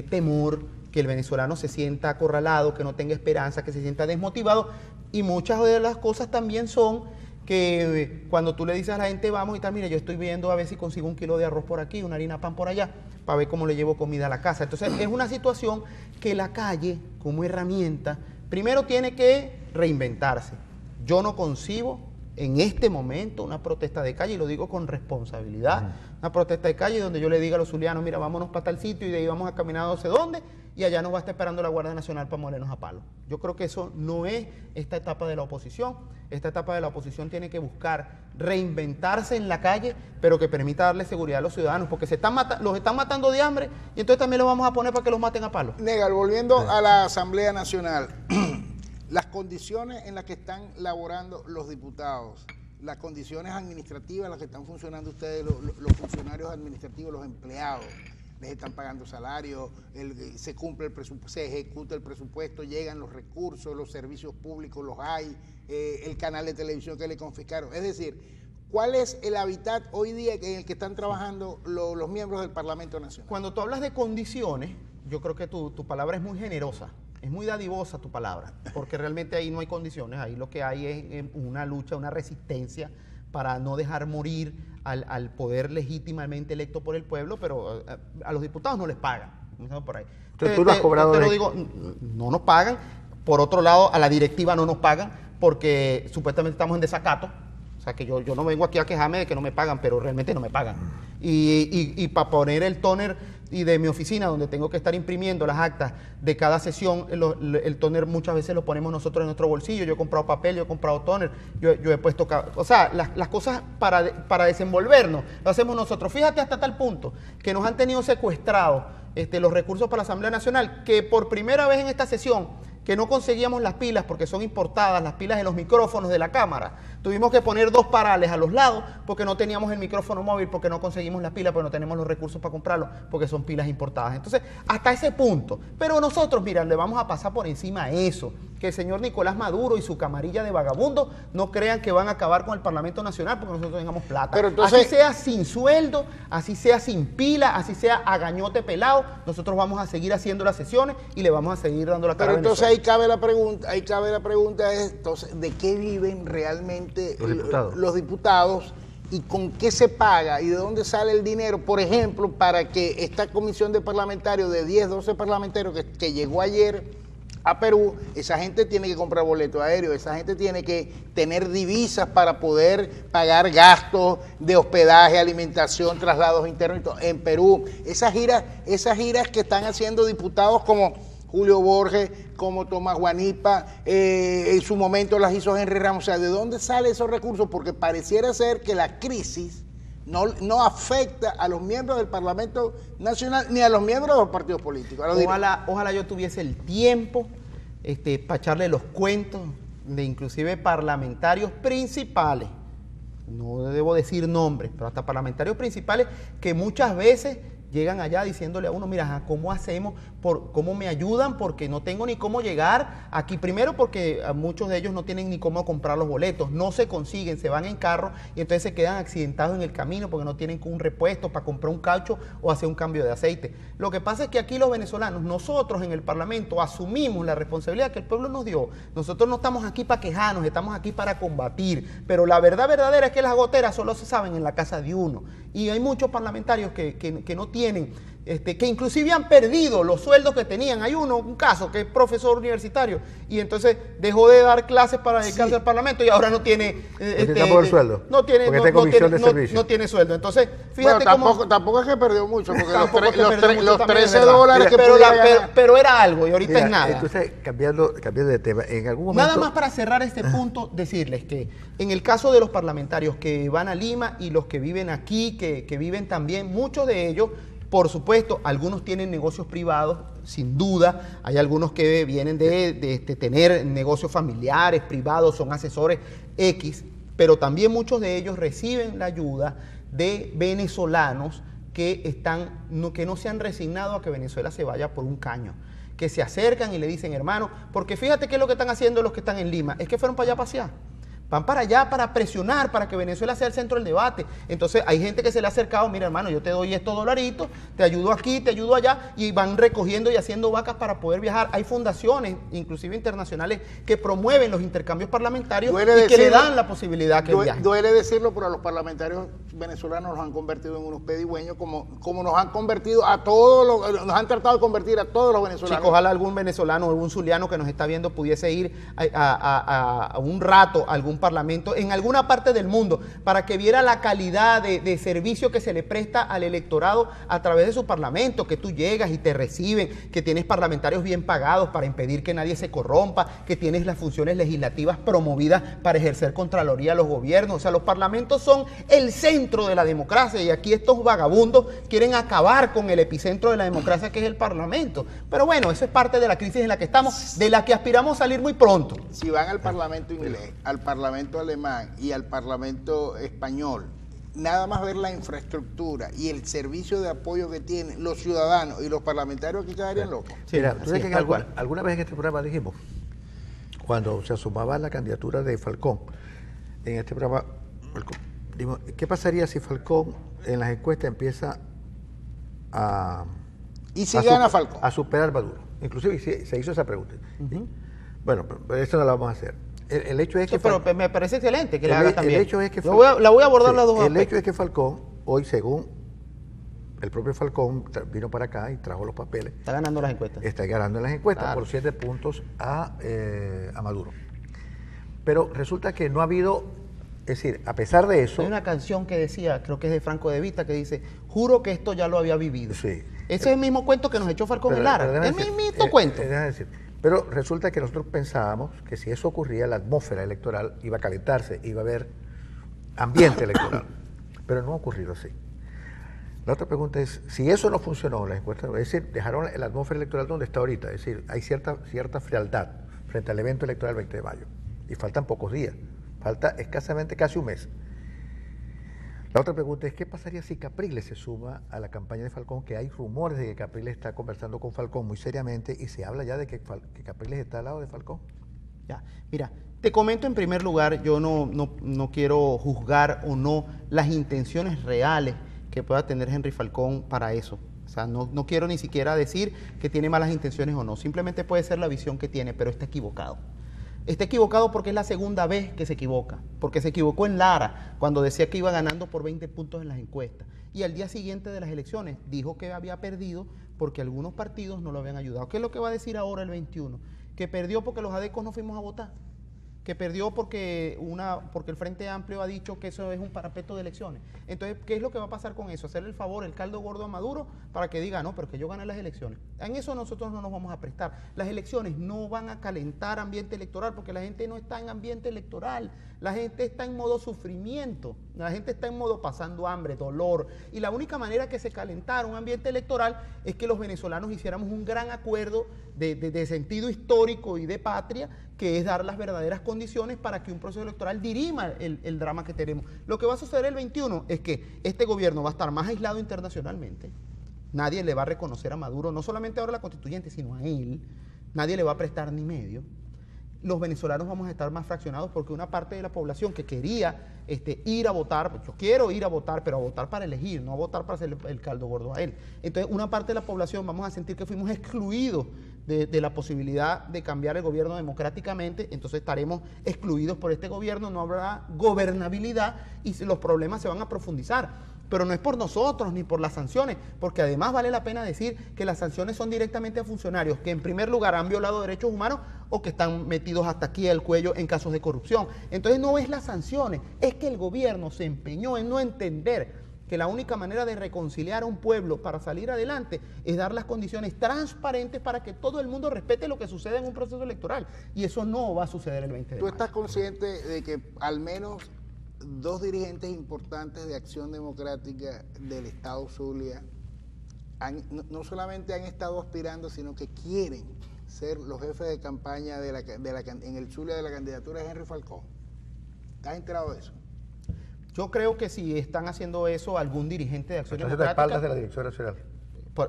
temor, que el venezolano se sienta acorralado, que no tenga esperanza, que se sienta desmotivado, y muchas de las cosas también son que cuando tú le dices a la gente, vamos y tal, mire, yo estoy viendo a ver si consigo 1 kilo de arroz por aquí, una harina pan por allá, para ver cómo le llevo comida a la casa. Entonces es una situación que la calle, como herramienta, primero tiene que reinventarse. Yo no concibo en este momento una protesta de calle, y lo digo con responsabilidad, una protesta de calle donde yo le diga a los zulianos, mira, vámonos para tal sitio y de ahí vamos a caminar no sé dónde, y allá nos va a estar esperando la Guardia Nacional para molernos a palo. Yo creo que eso no es esta etapa de la oposición. Esta etapa de la oposición tiene que buscar reinventarse en la calle, pero que permita darle seguridad a los ciudadanos, porque los están matando de hambre, y entonces también los vamos a poner para que los maten a palo. Negal, volviendo a la Asamblea Nacional, las condiciones en las que están laborando los diputados, las condiciones administrativas en las que están funcionando ustedes, los funcionarios administrativos, los empleados, les están pagando salarios, se cumple el presupuesto, se ejecuta el presupuesto, llegan los recursos, los servicios públicos los hay, el canal de televisión que le confiscaron. Es decir, ¿cuál es el hábitat hoy día en el que están trabajando los miembros del Parlamento Nacional? Cuando tú hablas de condiciones, yo creo que tu palabra es muy generosa, es muy dadivosa tu palabra, porque realmente ahí no hay condiciones, ahí lo que hay es una lucha, una resistencia para no dejar morir al poder legítimamente electo por el pueblo, pero a los diputados no les pagan. Por ahí. Entonces, tú lo has cobrado te lo digo, no nos pagan. Por otro lado, a la directiva no nos pagan porque supuestamente estamos en desacato. O sea, que yo no vengo aquí a quejarme de que no me pagan, pero realmente no me pagan. Y para poner el tóner y de mi oficina, donde tengo que estar imprimiendo las actas de cada sesión, el tóner muchas veces lo ponemos nosotros en nuestro bolsillo. Yo he comprado papel, yo he comprado tóner, yo he puesto... O sea, las cosas para desenvolvernos lo hacemos nosotros. Fíjate hasta tal punto que nos han tenido secuestrados los recursos para la Asamblea Nacional, que por primera vez en esta sesión, que no conseguíamos las pilas porque son importadas, las pilas de los micrófonos de la Cámara. Tuvimos que poner 2 parales a los lados porque no teníamos el micrófono móvil, porque no conseguimos las pilas, porque no tenemos los recursos para comprarlos, porque son pilas importadas. Entonces, hasta ese punto. Pero nosotros, mira, le vamos a pasar por encima a eso. Que el señor Nicolás Maduro y su camarilla de vagabundos no crean que van a acabar con el Parlamento Nacional porque nosotros tengamos plata. Pero entonces, así sea sin sueldo, así sea sin pila, así sea a gañote pelado, nosotros vamos a seguir haciendo las sesiones y le vamos a seguir dando la cara a Venezuela. Entonces ahí cabe la pregunta es, entonces, ¿de qué viven realmente los diputados y con qué se paga y de dónde sale el dinero? Por ejemplo, para que esta comisión de parlamentarios de 10, 12 parlamentarios que llegó ayer a Perú, esa gente tiene que comprar boleto aéreo, esa gente tiene que tener divisas para poder pagar gastos de hospedaje, alimentación, traslados internos en Perú. Esas giras que están haciendo diputados como Julio Borges, como Tomás Guanipa, en su momento las hizo Henry Ramos. O sea, ¿de dónde salen esos recursos? Porque pareciera ser que la crisis no afecta a los miembros del Parlamento Nacional ni a los miembros de los partidos políticos. Ojalá yo tuviese el tiempo para echarle los cuentos de inclusive parlamentarios principales, no debo decir nombres, pero hasta parlamentarios principales que muchas veces llegan allá diciéndole a uno, mira, ¿cómo hacemos? ¿Cómo me ayudan? Porque no tengo ni cómo llegar aquí. Primero porque muchos de ellos no tienen ni cómo comprar los boletos, no se consiguen, se van en carro y entonces se quedan accidentados en el camino porque no tienen un repuesto para comprar un caucho o hacer un cambio de aceite. Lo que pasa es que aquí los venezolanos, nosotros en el Parlamento asumimos la responsabilidad que el pueblo nos dio. Nosotros no estamos aquí para quejarnos, estamos aquí para combatir, pero la verdad verdadera es que las goteras solo se saben en la casa de uno. Y hay muchos parlamentarios que no tienen, que inclusive han perdido los sueldos que tenían. Hay un caso que es profesor universitario y entonces dejó de dar clases para dedicarse al Parlamento y ahora no tiene sueldo. No tiene sueldo. Entonces, fíjate tampoco es que perdió mucho, porque los $13 pero era algo y ahorita es nada. Entonces, cambiando de tema, en algún momento... Nada más para cerrar este punto, decirles que en el caso de los parlamentarios que van a Lima y los que viven aquí, que viven también, muchos de ellos, por supuesto, algunos tienen negocios privados, sin duda, hay algunos que vienen de tener negocios familiares, privados, son asesores X, pero también muchos de ellos reciben la ayuda de venezolanos que no se han resignado a que Venezuela se vaya por un caño, que se acercan y le dicen, hermano, porque fíjate qué es lo que están haciendo los que están en Lima, es que fueron para allá a pasear. Van para allá para presionar, para que Venezuela sea el centro del debate. Entonces hay gente que se le ha acercado, mira hermano, yo te doy estos dolaritos, te ayudo aquí, te ayudo allá, y van recogiendo y haciendo vacas para poder viajar. Hay fundaciones, inclusive internacionales, que promueven los intercambios parlamentarios que le dan la posibilidad que viajen. Duele decirlo, pero a los parlamentarios venezolanos los han convertido en unos pedigüeños, como nos han convertido nos han tratado de convertir a todos los venezolanos. Chicos, ojalá algún venezolano o algún zuliano que nos está viendo pudiese ir a un rato a algún parlamento en alguna parte del mundo para que viera la calidad de servicio que se le presta al electorado a través de su parlamento, que tú llegas y te reciben, que tienes parlamentarios bien pagados para impedir que nadie se corrompa, que tienes las funciones legislativas promovidas para ejercer contraloría a los gobiernos. O sea, los parlamentos son el centro de la democracia y aquí estos vagabundos quieren acabar con el epicentro de la democracia que es el parlamento. Pero bueno, eso es parte de la crisis en la que estamos, de la que aspiramos a salir muy pronto. Si van al parlamento inglés, al parlamento alemán y al parlamento español, nada más ver la infraestructura y el servicio de apoyo que tienen los ciudadanos y los parlamentarios, aquí quedarían locos. Sí, mira, tú sabes que alguna vez en este programa dijimos, cuando se asomaba la candidatura de Falcón, en este programa, dijimos, ¿qué pasaría si Falcón en las encuestas empieza ¿Y si gana Falcón? A superar a Maduro? inclusive se hizo esa pregunta. Bueno, pero eso no la vamos a hacer. El hecho es que... pero me parece excelente que la haga también. El hecho es que... la voy a abordar las dos aspectos. El hecho es que Falcón, hoy según el propio Falcón, vino para acá y trajo los papeles. Está ganando las encuestas. Está ganando en las encuestas por 7 puntos a Maduro. Pero resulta que no ha habido... Es decir, a pesar de eso... Hay una canción que decía, creo que es de Franco De Vita, que dice, juro que esto ya lo había vivido. Sí. Ese es el mismo cuento que nos echó Falcón en Lara. El mismito cuento. Pero resulta que nosotros pensábamos que si eso ocurría, la atmósfera electoral iba a calentarse, iba a haber ambiente electoral. Pero no ha ocurrido así. La otra pregunta es, si eso no funcionó, las encuestas, es decir, dejaron la atmósfera electoral donde está ahorita, es decir, hay cierta frialdad frente al evento electoral del 20 de mayo, y faltan pocos días. Falta escasamente casi un mes. La otra pregunta es, ¿qué pasaría si Capriles se suma a la campaña de Falcón? Que hay rumores de que Capriles está conversando con Falcón muy seriamente y se habla ya de que Capriles está al lado de Falcón. Ya, mira, te comento en primer lugar, yo no quiero juzgar o no las intenciones reales que pueda tener Henry Falcón para eso. O sea, no quiero ni siquiera decir que tiene malas intenciones o no. Simplemente puede ser la visión que tiene, pero está equivocado. Está equivocado porque es la segunda vez que se equivoca, porque se equivocó en Lara cuando decía que iba ganando por 20 puntos en las encuestas y al día siguiente de las elecciones dijo que había perdido porque algunos partidos no lo habían ayudado. ¿Qué es lo que va a decir ahora el 21? Que perdió porque los adecos no fuimos a votar, que perdió porque el Frente Amplio ha dicho que eso es un parapeto de elecciones. Entonces, ¿qué es lo que va a pasar con eso? Hacerle el favor, el caldo gordo a Maduro para que diga, no, pero que yo gané las elecciones. En eso nosotros no nos vamos a prestar. Las elecciones no van a calentar ambiente electoral porque la gente no está en ambiente electoral. La gente está en modo sufrimiento, la gente está en modo pasando hambre, dolor. Y la única manera que se calentara un ambiente electoral es que los venezolanos hiciéramos un gran acuerdo de sentido histórico y de patria, que es dar las verdaderas condiciones para que un proceso electoral dirima el drama que tenemos. Lo que va a suceder el 21 es que este gobierno va a estar más aislado internacionalmente. Nadie le va a reconocer a Maduro, no solamente ahora la constituyente, sino a él. Nadie le va a prestar ni medio. Los venezolanos vamos a estar más fraccionados porque una parte de la población que quería ir a votar, pues yo quiero ir a votar, pero a votar para elegir, no a votar para hacer el caldo gordo a él. Entonces, una parte de la población vamos a sentir que fuimos excluidos de la posibilidad de cambiar el gobierno democráticamente, entonces estaremos excluidos por este gobierno, no habrá gobernabilidad y los problemas se van a profundizar. Pero no es por nosotros ni por las sanciones, porque además vale la pena decir que las sanciones son directamente a funcionarios que en primer lugar han violado derechos humanos o que están metidos hasta aquí al cuello en casos de corrupción. Entonces no es las sanciones, es que el gobierno se empeñó en no entender que la única manera de reconciliar a un pueblo para salir adelante es dar las condiciones transparentes para que todo el mundo respete lo que sucede en un proceso electoral. Y eso no va a suceder el 20 de mayo. ¿Tú estás consciente de que al menos 2 dirigentes importantes de Acción Democrática del Estado Zulia no solamente han estado aspirando, sino que quieren ser los jefes de campaña en el Zulia de la candidatura de Henry Falcón? ¿Estás enterado de eso? Yo creo que si están haciendo eso algún dirigente de Acción Entonces, Democrática... espaldas de la Dirección Nacional.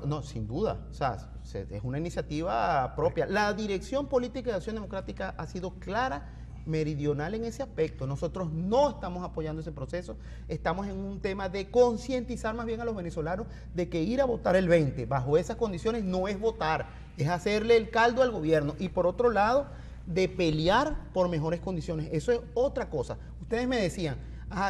No, sin duda. O sea, es una iniciativa propia. La Dirección Política de Acción Democrática ha sido clara, meridional en ese aspecto. Nosotros no estamos apoyando ese proceso. Estamos en un tema de concientizar más bien a los venezolanos de que ir a votar el 20 bajo esas condiciones no es votar, es hacerle el caldo al gobierno. Y por otro lado, de pelear por mejores condiciones. Eso es otra cosa. Ustedes me decían,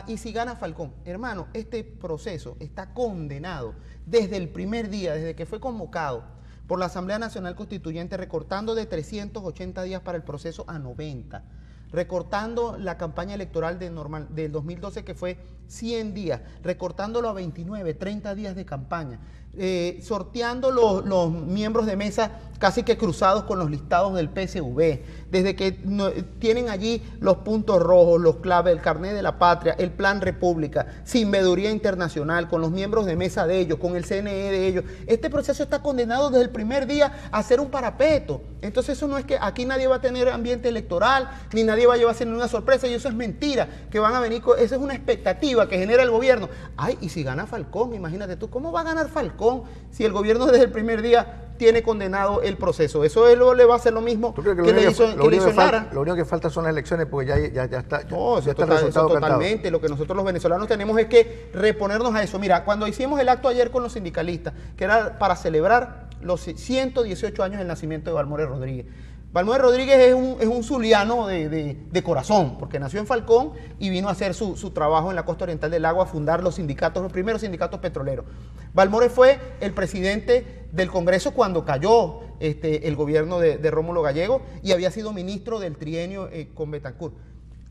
¿y si gana Falcón? Hermano, este proceso está condenado desde el primer día, desde que fue convocado por la Asamblea Nacional Constituyente, recortando de 380 días para el proceso a 90, recortando la campaña electoral del 2012, que fue 100 días, recortándolo a 29, 30 días de campaña, sorteando los miembros de mesa casi que cruzados con los listados del PSV, desde que tienen allí los puntos rojos, los claves, el carnet de la patria, el plan República, sin veeduría internacional, con los miembros de mesa de ellos, con el CNE de ellos. Este proceso está condenado desde el primer día a ser un parapeto. Entonces eso no es que aquí nadie va a tener ambiente electoral, ni nadie va a llevarse ninguna sorpresa, y eso es mentira, que van a venir, esa es una expectativa que genera el gobierno. Ay, y si gana Falcón, imagínate tú, ¿cómo va a ganar Falcón si el gobierno desde el primer día tiene condenado el proceso? Eso le va a hacer lo mismo que le hizo en Lara. Lo único que falta son las elecciones, porque ya está. No, ya está el resultado totalmente. Cantado. Lo que nosotros los venezolanos tenemos es que reponernos a eso. Mira, cuando hicimos el acto ayer con los sindicalistas, que era para celebrar los 118 años del nacimiento de Balmores Rodríguez. Balmores Rodríguez es un zuliano de corazón, porque nació en Falcón y vino a hacer su trabajo en la costa oriental del lago, a fundar los primeros sindicatos petroleros. Balmores fue el presidente del Congreso cuando cayó el gobierno de Rómulo Gallego y había sido ministro del trienio con Betancur.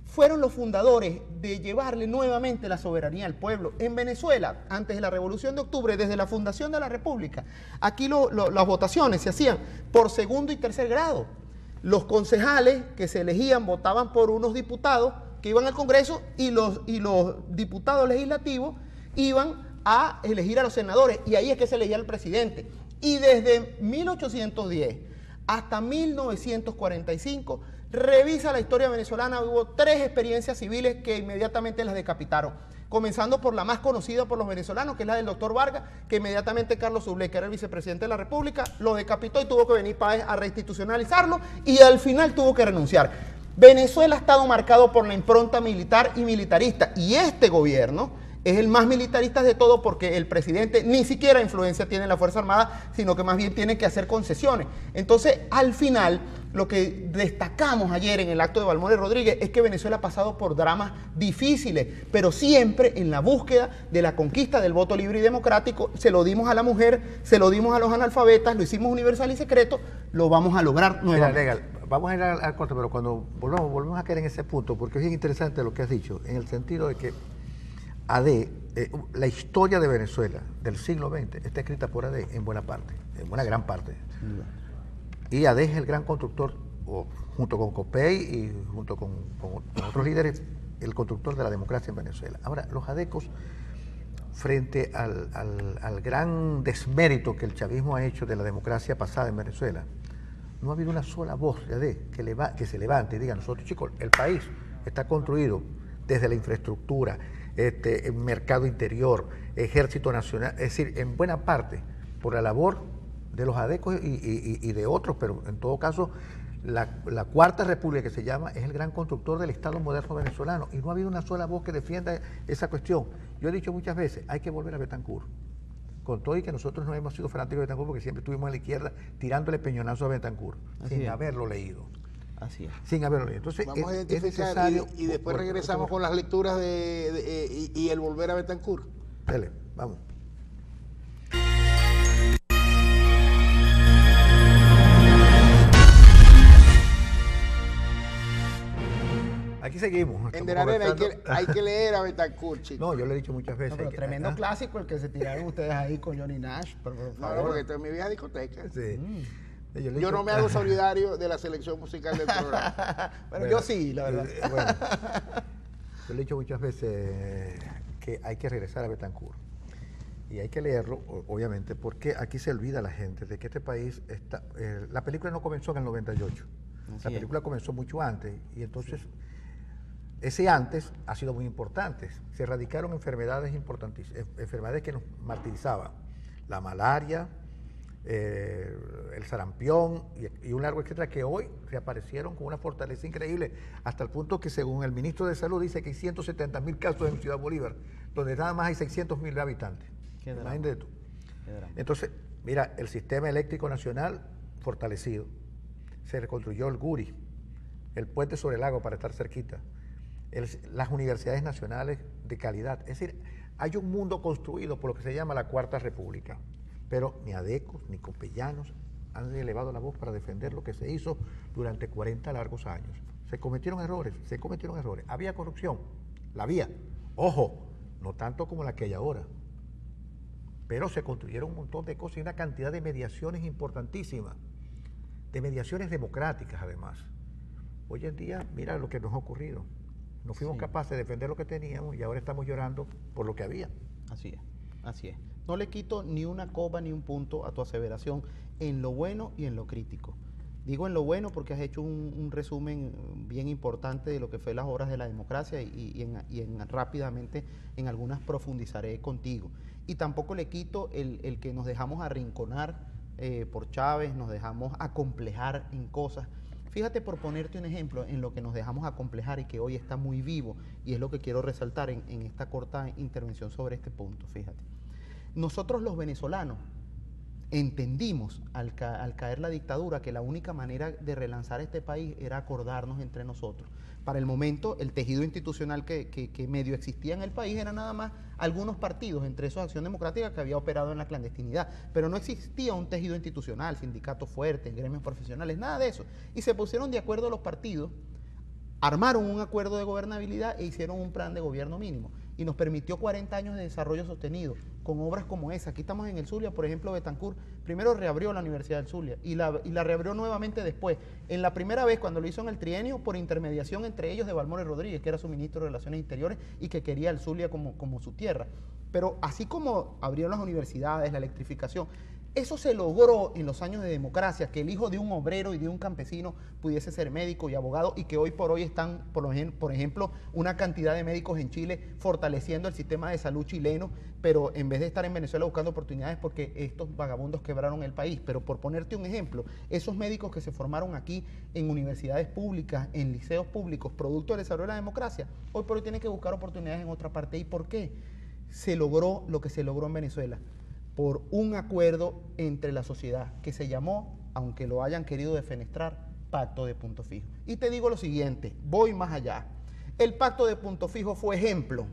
Fueron los fundadores de llevarle nuevamente la soberanía al pueblo. En Venezuela, antes de la Revolución de Octubre, desde la fundación de la República, aquí las votaciones se hacían por segundo y tercer grado. Los concejales que se elegían votaban por unos diputados que iban al Congreso y los diputados legislativos iban a elegir a los senadores, y ahí es que se elegía al presidente. Y desde 1810 hasta 1945, revisa la historia venezolana, hubo 3 experiencias civiles que inmediatamente las decapitaron, comenzando por la más conocida por los venezolanos, que es la del doctor Vargas, que inmediatamente Carlos Sublé, que era el vicepresidente de la República, lo decapitó y tuvo que venir Páez a reinstitucionalizarlo, y al final tuvo que renunciar. Venezuela ha estado marcado por la impronta militar y militarista, y este gobierno es el más militarista de todo, porque el presidente ni siquiera influencia tiene en la Fuerza Armada, sino que más bien tiene que hacer concesiones. Entonces, al final, lo que destacamos ayer en el acto de Balmores Rodríguez es que Venezuela ha pasado por dramas difíciles, pero siempre en la búsqueda de la conquista del voto libre y democrático. Se lo dimos a la mujer, se lo dimos a los analfabetas, lo hicimos universal y secreto, lo vamos a lograr nuevamente. Mira, legal, vamos a ir al corte, pero cuando volvemos a caer en ese punto, porque es bien interesante lo que has dicho, en el sentido de que AD, la historia de Venezuela del siglo XX está escrita por AD en buena parte, en una gran parte. Y AD es el gran constructor, junto con Copey y junto con otros líderes, el constructor de la democracia en Venezuela. Ahora, los adecos, frente al gran desmérito que el chavismo ha hecho de la democracia pasada en Venezuela, no ha habido una sola voz de AD que se levante y diga: nosotros, chicos, el país está construido desde la infraestructura, mercado interior, ejército nacional, es decir, en buena parte por la labor de los adecos y de otros, pero en todo caso la Cuarta República, que se llama, es el gran constructor del Estado moderno venezolano, y no ha habido una sola voz que defienda esa cuestión. Yo he dicho muchas veces, hay que volver a Betancur, con todo y que nosotros no hemos sido fanáticos de Betancur, porque siempre estuvimos a la izquierda tirándole peñonazo a Betancur, sin haberlo leído. Así es. Sin haberlo leído. Entonces, vamos a identificar y después regresamos con las lecturas y el volver a Betancur. Dale, vamos. Aquí seguimos. En De la Arena hay que leer a Betancur, chicos. No, yo lo he dicho muchas veces. No, pero tremendo clásico el que se tiraron ustedes ahí con Johnny Nash. Por favor. No, porque esto es mi vieja discoteca. Sí. Yo no me hago solidario de la selección musical del programa. Bueno, yo sí, la verdad. Bueno, yo le he dicho muchas veces que hay que regresar a Betancur. Y hay que leerlo, obviamente, porque aquí se olvida la gente de que este país está... la película no comenzó en el 98. La película comenzó mucho antes. Y entonces, ese antes ha sido muy importante. Se erradicaron enfermedades importantísimas, enfermedades que nos martirizaban. La malaria, el sarampión y un largo etcétera, que hoy reaparecieron con una fortaleza increíble, hasta el punto que, según el ministro de Salud, dice que hay 170.000 casos en Ciudad Bolívar, donde nada más hay 600.000 habitantes. Imagínate tú. Entonces, mira, el sistema eléctrico nacional fortalecido. Se reconstruyó el Guri, el puente sobre el lago para estar cerquita, las universidades nacionales de calidad. Es decir, hay un mundo construido por lo que se llama la Cuarta República. Pero ni adecos ni copellanos han elevado la voz para defender lo que se hizo durante 40 largos años. Se cometieron errores. Había corrupción, la había. Ojo, no tanto como la que hay ahora. Pero se construyeron un montón de cosas y una cantidad de mediaciones importantísimas, de mediaciones democráticas además. Hoy en día, mira lo que nos ha ocurrido. No fuimos capaces de defender lo que teníamos y ahora estamos llorando por lo que había. Así es, así es. No le quito ni una coma ni un punto a tu aseveración en lo bueno y en lo crítico. Digo en lo bueno porque has hecho un resumen bien importante de lo que fue las obras de la democracia y rápidamente en algunas profundizaré contigo. Y tampoco le quito el que nos dejamos arrinconar por Chávez, nos dejamos acomplejar en cosas. Fíjate, por ponerte un ejemplo, en lo que nos dejamos acomplejar y que hoy está muy vivo, y es lo que quiero resaltar en esta corta intervención sobre este punto, fíjate. Nosotros los venezolanos entendimos al caer la dictadura que la única manera de relanzar este país era acordarnos entre nosotros. Para el momento, el tejido institucional que medio existía en el país era nada más algunos partidos, entre esos Acción Democrática, que había operado en la clandestinidad, pero no existía un tejido institucional, sindicatos fuertes, gremios profesionales, nada de eso. Y se pusieron de acuerdo los partidos, armaron un acuerdo de gobernabilidad e hicieron un plan de gobierno mínimo y nos permitió 40 años de desarrollo sostenido con obras como esa. Aquí estamos en el Zulia, por ejemplo, Betancourt primero reabrió la Universidad del Zulia y la reabrió nuevamente después. En la primera vez, cuando lo hizo en el trienio, por intermediación entre ellos de Balmores Rodríguez, que era su ministro de Relaciones Interiores y que quería el Zulia como su tierra. Pero así como abrieron las universidades, la electrificación, eso se logró en los años de democracia, que el hijo de un obrero y de un campesino pudiese ser médico y abogado, y que hoy por hoy están, por ejemplo, una cantidad de médicos en Chile fortaleciendo el sistema de salud chileno, pero en vez de estar en Venezuela buscando oportunidades porque estos vagabundos quebraron el país. Pero por ponerte un ejemplo, esos médicos que se formaron aquí en universidades públicas, en liceos públicos, producto del desarrollo de la democracia, hoy por hoy tienen que buscar oportunidades en otra parte. ¿Y por qué? Se logró lo que se logró en Venezuela por un acuerdo entre la sociedad que se llamó, aunque lo hayan querido defenestrar, Pacto de Punto Fijo. Y te digo lo siguiente, voy más allá. El Pacto de Punto Fijo fue ejemplo.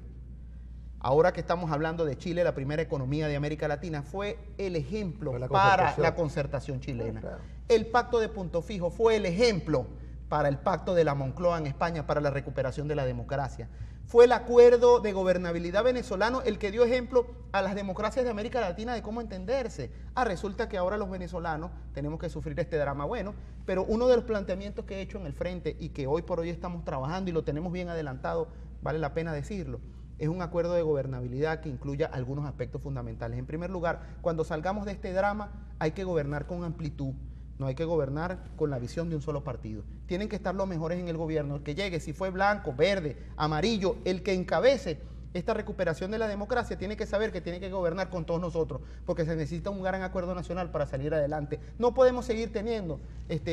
Ahora que estamos hablando de Chile, la primera economía de América Latina, fue el ejemplo para la concertación chilena. Claro. El Pacto de Punto Fijo fue el ejemplo para el Pacto de la Moncloa en España, para la recuperación de la democracia. Fue el acuerdo de gobernabilidad venezolano el que dio ejemplo a las democracias de América Latina de cómo entenderse. Resulta que ahora los venezolanos tenemos que sufrir este drama. Bueno, pero uno de los planteamientos que he hecho en el frente y que hoy por hoy estamos trabajando y lo tenemos bien adelantado, vale la pena decirlo, es un acuerdo de gobernabilidad que incluya algunos aspectos fundamentales. En primer lugar, cuando salgamos de este drama, hay que gobernar con amplitud. No hay que gobernar con la visión de un solo partido. Tienen que estar los mejores en el gobierno. El que llegue, si fue blanco, verde, amarillo, el que encabece esta recuperación de la democracia tiene que saber que tiene que gobernar con todos nosotros, porque se necesita un gran acuerdo nacional para salir adelante. No podemos seguir teniendo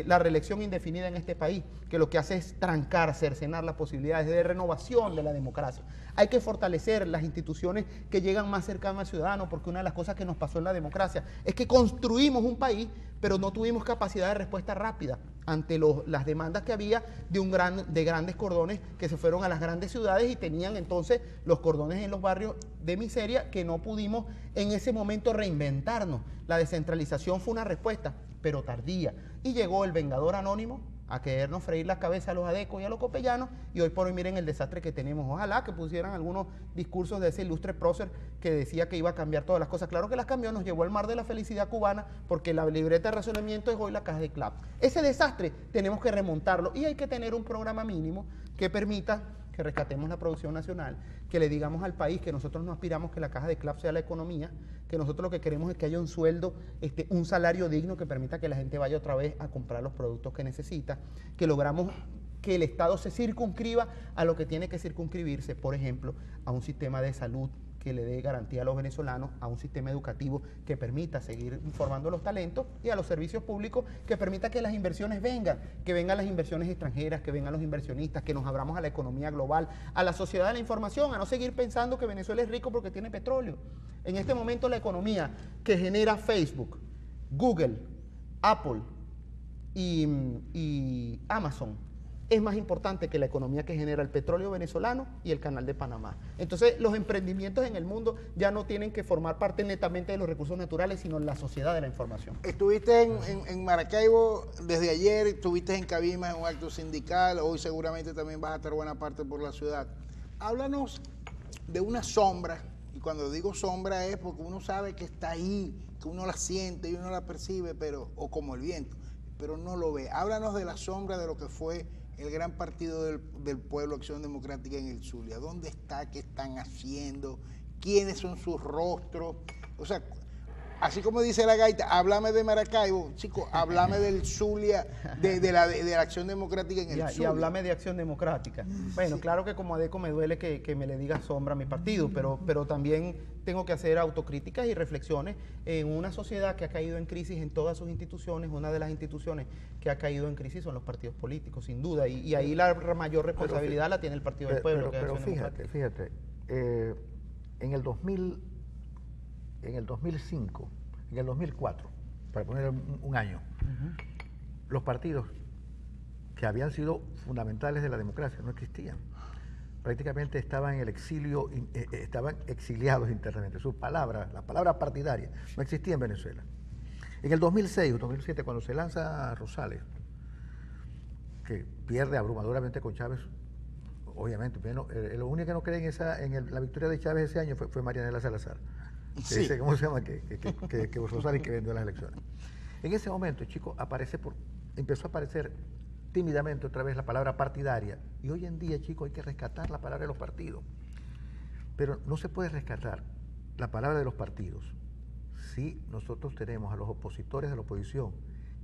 la reelección indefinida en este país, que lo que hace es trancar, cercenar las posibilidades de renovación de la democracia. Hay que fortalecer las instituciones que llegan más cercanas al ciudadano, porque una de las cosas que nos pasó en la democracia es que construimos un país, pero no tuvimos capacidad de respuesta rápida ante las demandas que había de grandes cordones que se fueron a las grandes ciudades y tenían entonces los cordones en los barrios de miseria que no pudimos en ese momento reinventarnos. La descentralización fue una respuesta, pero tardía. Y llegó el vengador anónimo a querernos freír la cabeza a los adecos y a los copellanos, y hoy por hoy miren el desastre que tenemos. Ojalá que pusieran algunos discursos de ese ilustre prócer que decía que iba a cambiar todas las cosas. Claro que las cambió, nos llevó al mar de la felicidad cubana, porque la libreta de razonamiento es hoy la caja de clap. Ese desastre tenemos que remontarlo y hay que tener un programa mínimo que permita que rescatemos la producción nacional, que le digamos al país que nosotros no aspiramos que la caja de clap sea la economía, que nosotros lo que queremos es que haya un sueldo, un salario digno que permita que la gente vaya otra vez a comprar los productos que necesita, que logramos que el Estado se circunscriba a lo que tiene que circunscribirse, por ejemplo, a un sistema de salud que le dé garantía a los venezolanos, a un sistema educativo que permita seguir formando los talentos y a los servicios públicos que permita que las inversiones vengan, que vengan las inversiones extranjeras, que vengan los inversionistas, que nos abramos a la economía global, a la sociedad de la información, a no seguir pensando que Venezuela es rico porque tiene petróleo. En este momento la economía que genera Facebook, Google, Apple y Amazon es más importante que la economía que genera el petróleo venezolano y el canal de Panamá. Entonces, los emprendimientos en el mundo ya no tienen que formar parte netamente de los recursos naturales, sino la sociedad de la información. Estuviste en Maracaibo desde ayer, estuviste en Cabima en un acto sindical, hoy seguramente también vas a estar buena parte por la ciudad. Háblanos de una sombra, y cuando digo sombra es porque uno sabe que está ahí, que uno la siente y uno la percibe, o como el viento, pero no lo ve. Háblanos de la sombra de lo que fue el gran partido del pueblo, Acción Democrática en el Zulia. ¿Dónde está? ¿Qué están haciendo? ¿Quiénes son sus rostros? O sea, así como dice la gaita, háblame de Maracaibo, chico, háblame del Zulia, de la Acción Democrática en el Zulia. Y háblame de Acción Democrática. Bueno, sí. Claro que como adeco me duele que me le diga sombra a mi partido, pero también tengo que hacer autocríticas y reflexiones en una sociedad que ha caído en crisis en todas sus instituciones. Una de las instituciones que ha caído en crisis son los partidos políticos, sin duda, y ahí la mayor responsabilidad la tiene el Partido del Pueblo. Pero fíjate, en el 2005, en el 2004, para poner un año, los partidos que habían sido fundamentales de la democracia no existían. Prácticamente estaban en el exilio, estaban exiliados internamente. La palabra partidaria, no existía en Venezuela. En el 2006 o 2007, cuando se lanza Rosales, que pierde abrumadoramente con Chávez, obviamente, bueno, lo único que no cree en la victoria de Chávez ese año fue Marianela Salazar. Sí. ¿Cómo se llama? Que Rosales que vendió las elecciones. En ese momento, chico, empezó a aparecer tímidamente otra vez la palabra partidaria. Y hoy en día, chicos, hay que rescatar la palabra de los partidos. Pero no se puede rescatar la palabra de los partidos si nosotros tenemos a los opositores de la oposición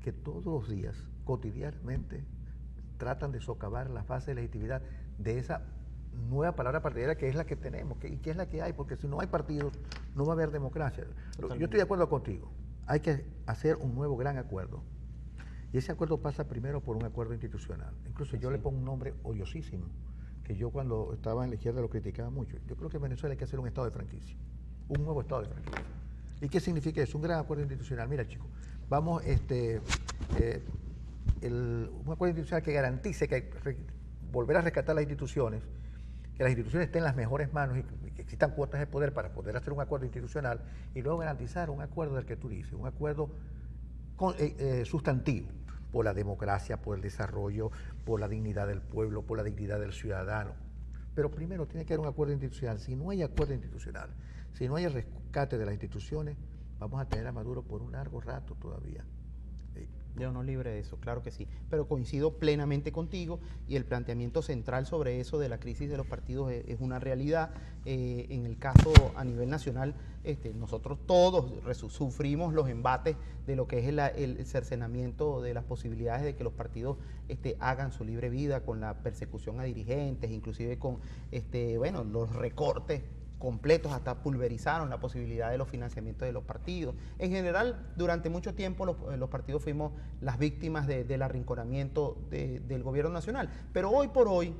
que todos los días, cotidianamente, tratan de socavar las bases de legitimidad de esa nueva palabra partidaria que es la que tenemos y que es la que hay, porque si no hay partidos, no va a haber democracia. Totalmente. Yo estoy de acuerdo contigo. Hay que hacer un nuevo gran acuerdo. Y ese acuerdo pasa primero por un acuerdo institucional. Incluso yo le pongo un nombre odiosísimo, que yo cuando estaba en la izquierda lo criticaba mucho. Yo creo que en Venezuela hay que hacer un estado de franquicia, un nuevo estado de franquicia. ¿Y qué significa eso? Un gran acuerdo institucional. Mira, chicos, vamos, un acuerdo institucional que garantice que volver a rescatar las instituciones, que las instituciones estén en las mejores manos y que existan cuotas de poder para poder hacer un acuerdo institucional y luego garantizar un acuerdo del que tú dices, un acuerdo sustantivo por la democracia, por el desarrollo, por la dignidad del pueblo, por la dignidad del ciudadano. Pero primero tiene que haber un acuerdo institucional. Si no hay acuerdo institucional, si no hay el rescate de las instituciones, vamos a tener a Maduro por un largo rato todavía. Yo no libre de eso, claro que sí. Pero coincido plenamente contigo y el planteamiento central sobre eso de la crisis de los partidos es una realidad. En el caso a nivel nacional, nosotros todos sufrimos los embates de lo que es el cercenamiento de las posibilidades de que los partidos hagan su libre vida con la persecución a dirigentes, inclusive con los recortes completos, hasta pulverizaron la posibilidad de los financiamientos de los partidos. En general, durante mucho tiempo los partidos fuimos las víctimas del arrinconamiento del gobierno nacional, pero hoy por hoy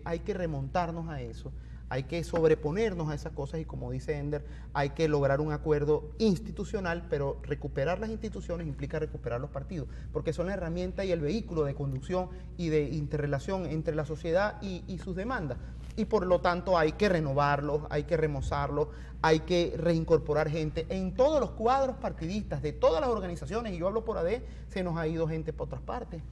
hay que remontarnos a eso, hay que sobreponernos a esas cosas y, como dice Ender, hay que lograr un acuerdo institucional, pero recuperar las instituciones implica recuperar los partidos, porque son la herramienta y el vehículo de conducción y de interrelación entre la sociedad y sus demandas. Y por lo tanto hay que renovarlos, hay que remozarlos, hay que reincorporar gente. En todos los cuadros partidistas de todas las organizaciones, y yo hablo por AD, se nos ha ido gente por otras partes.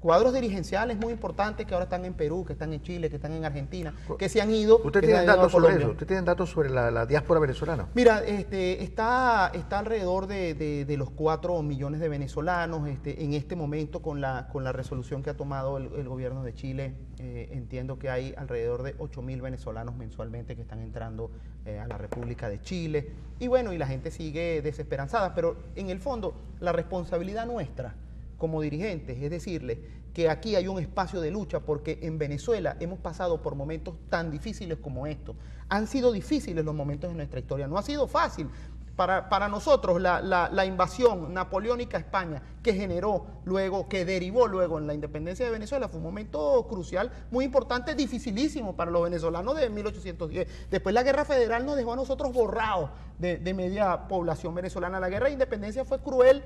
Cuadros dirigenciales muy importantes que ahora están en Perú, que están en Chile, que están en Argentina, que se han ido. ¿Usted tiene datos sobre eso? ¿Usted tiene datos sobre la diáspora venezolana? Mira, está alrededor de los 4 millones de venezolanos. En este momento, con la resolución que ha tomado el gobierno de Chile, entiendo que hay alrededor de 8.000 venezolanos mensualmente que están entrando a la República de Chile. Y bueno, y la gente sigue desesperanzada, pero en el fondo, la responsabilidad nuestra como dirigentes es decirle que aquí hay un espacio de lucha, porque en Venezuela hemos pasado por momentos tan difíciles como estos. Han sido difíciles los momentos de nuestra historia, no ha sido fácil. Para nosotros la invasión napoleónica a España que derivó luego en la independencia de Venezuela fue un momento crucial, muy importante, dificilísimo para los venezolanos de 1810. Después la guerra federal nos dejó a nosotros borrados de media población venezolana. La guerra de independencia fue cruel.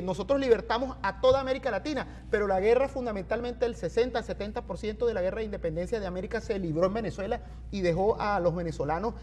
Nosotros libertamos a toda América Latina, pero la guerra, fundamentalmente el 60-70% de la guerra de independencia de América se libró en Venezuela y dejó a los venezolanos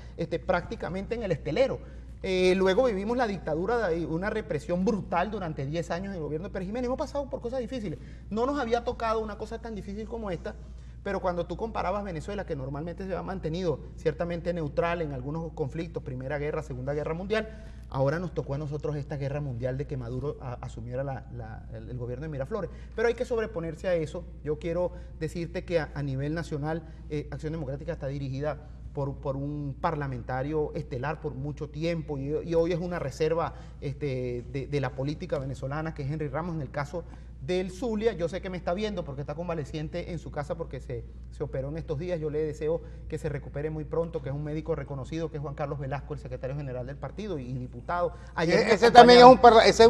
prácticamente en el estelero. Luego vivimos la dictadura, una represión brutal durante 10 años del gobierno de Pérez Jiménez. Hemos pasado por cosas difíciles. No nos había tocado una cosa tan difícil como esta, pero cuando tú comparabas Venezuela, que normalmente se ha mantenido ciertamente neutral en algunos conflictos, Primera Guerra, Segunda Guerra Mundial, ahora nos tocó a nosotros esta guerra mundial de que Maduro asumiera el gobierno de Miraflores. Pero hay que sobreponerse a eso. Yo quiero decirte que a nivel nacional, Acción Democrática está dirigida por un parlamentario estelar por mucho tiempo y hoy es una reserva de la política venezolana, que es Henry Ramos. En el caso del Zulia, yo sé que me está viendo porque está convaleciente en su casa porque se operó en estos días. Yo le deseo que se recupere muy pronto, que es un médico reconocido, que es Juan Carlos Velasco, el secretario general del partido y diputado. Ese también es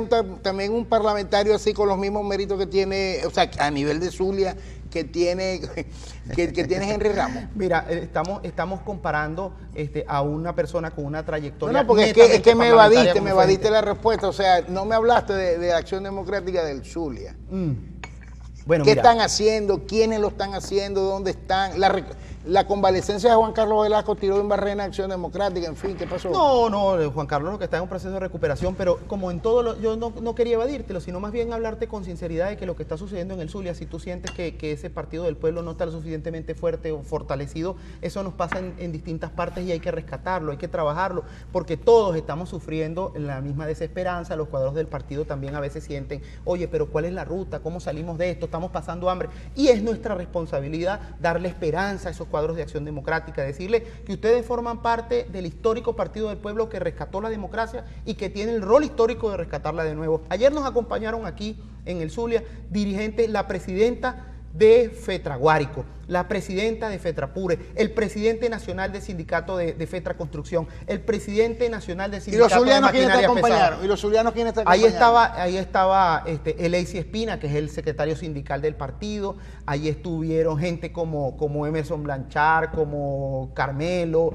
también un parlamentario así con los mismos méritos que tiene, o sea, a nivel de Zulia, que tiene Henry Ramos? Mira, estamos comparando a una persona con una trayectoria. No, porque es que me evadiste la respuesta. O sea, no me hablaste de Acción Democrática del Zulia. Bueno, ¿Qué mira, están haciendo? ¿Quiénes lo están haciendo? ¿Dónde están? La convalecencia de Juan Carlos Velasco tiró en Barrena Acción Democrática, en fin, ¿qué pasó? No, Juan Carlos lo que está en un proceso de recuperación, pero como en todo, yo no quería evadírtelo, sino más bien hablarte con sinceridad de que lo que está sucediendo en el Zulia, si tú sientes que ese partido del pueblo no está lo suficientemente fuerte o fortalecido, eso nos pasa en distintas partes y hay que rescatarlo, hay que trabajarlo, porque todos estamos sufriendo la misma desesperanza, los cuadros del partido también a veces sienten, oye, pero ¿cuál es la ruta? ¿Cómo salimos de esto? Estamos pasando hambre, y es nuestra responsabilidad darle esperanza a esos cuadros de Acción Democrática, decirle que ustedes forman parte del histórico Partido del Pueblo que rescató la democracia y que tiene el rol histórico de rescatarla de nuevo. Ayer nos acompañaron aquí en el Zulia dirigentes, la presidenta de Fetraguárico, la presidenta de Fetrapure, el presidente nacional del sindicato de Fetra Construcción, el presidente nacional del sindicato de maquinaria pesada. ¿Y los zulianos quiénes te acompañaron? Ahí estaba Eleicy Espina, que es el secretario sindical del partido. Ahí estuvieron gente como Emerson Blanchard, como Carmelo,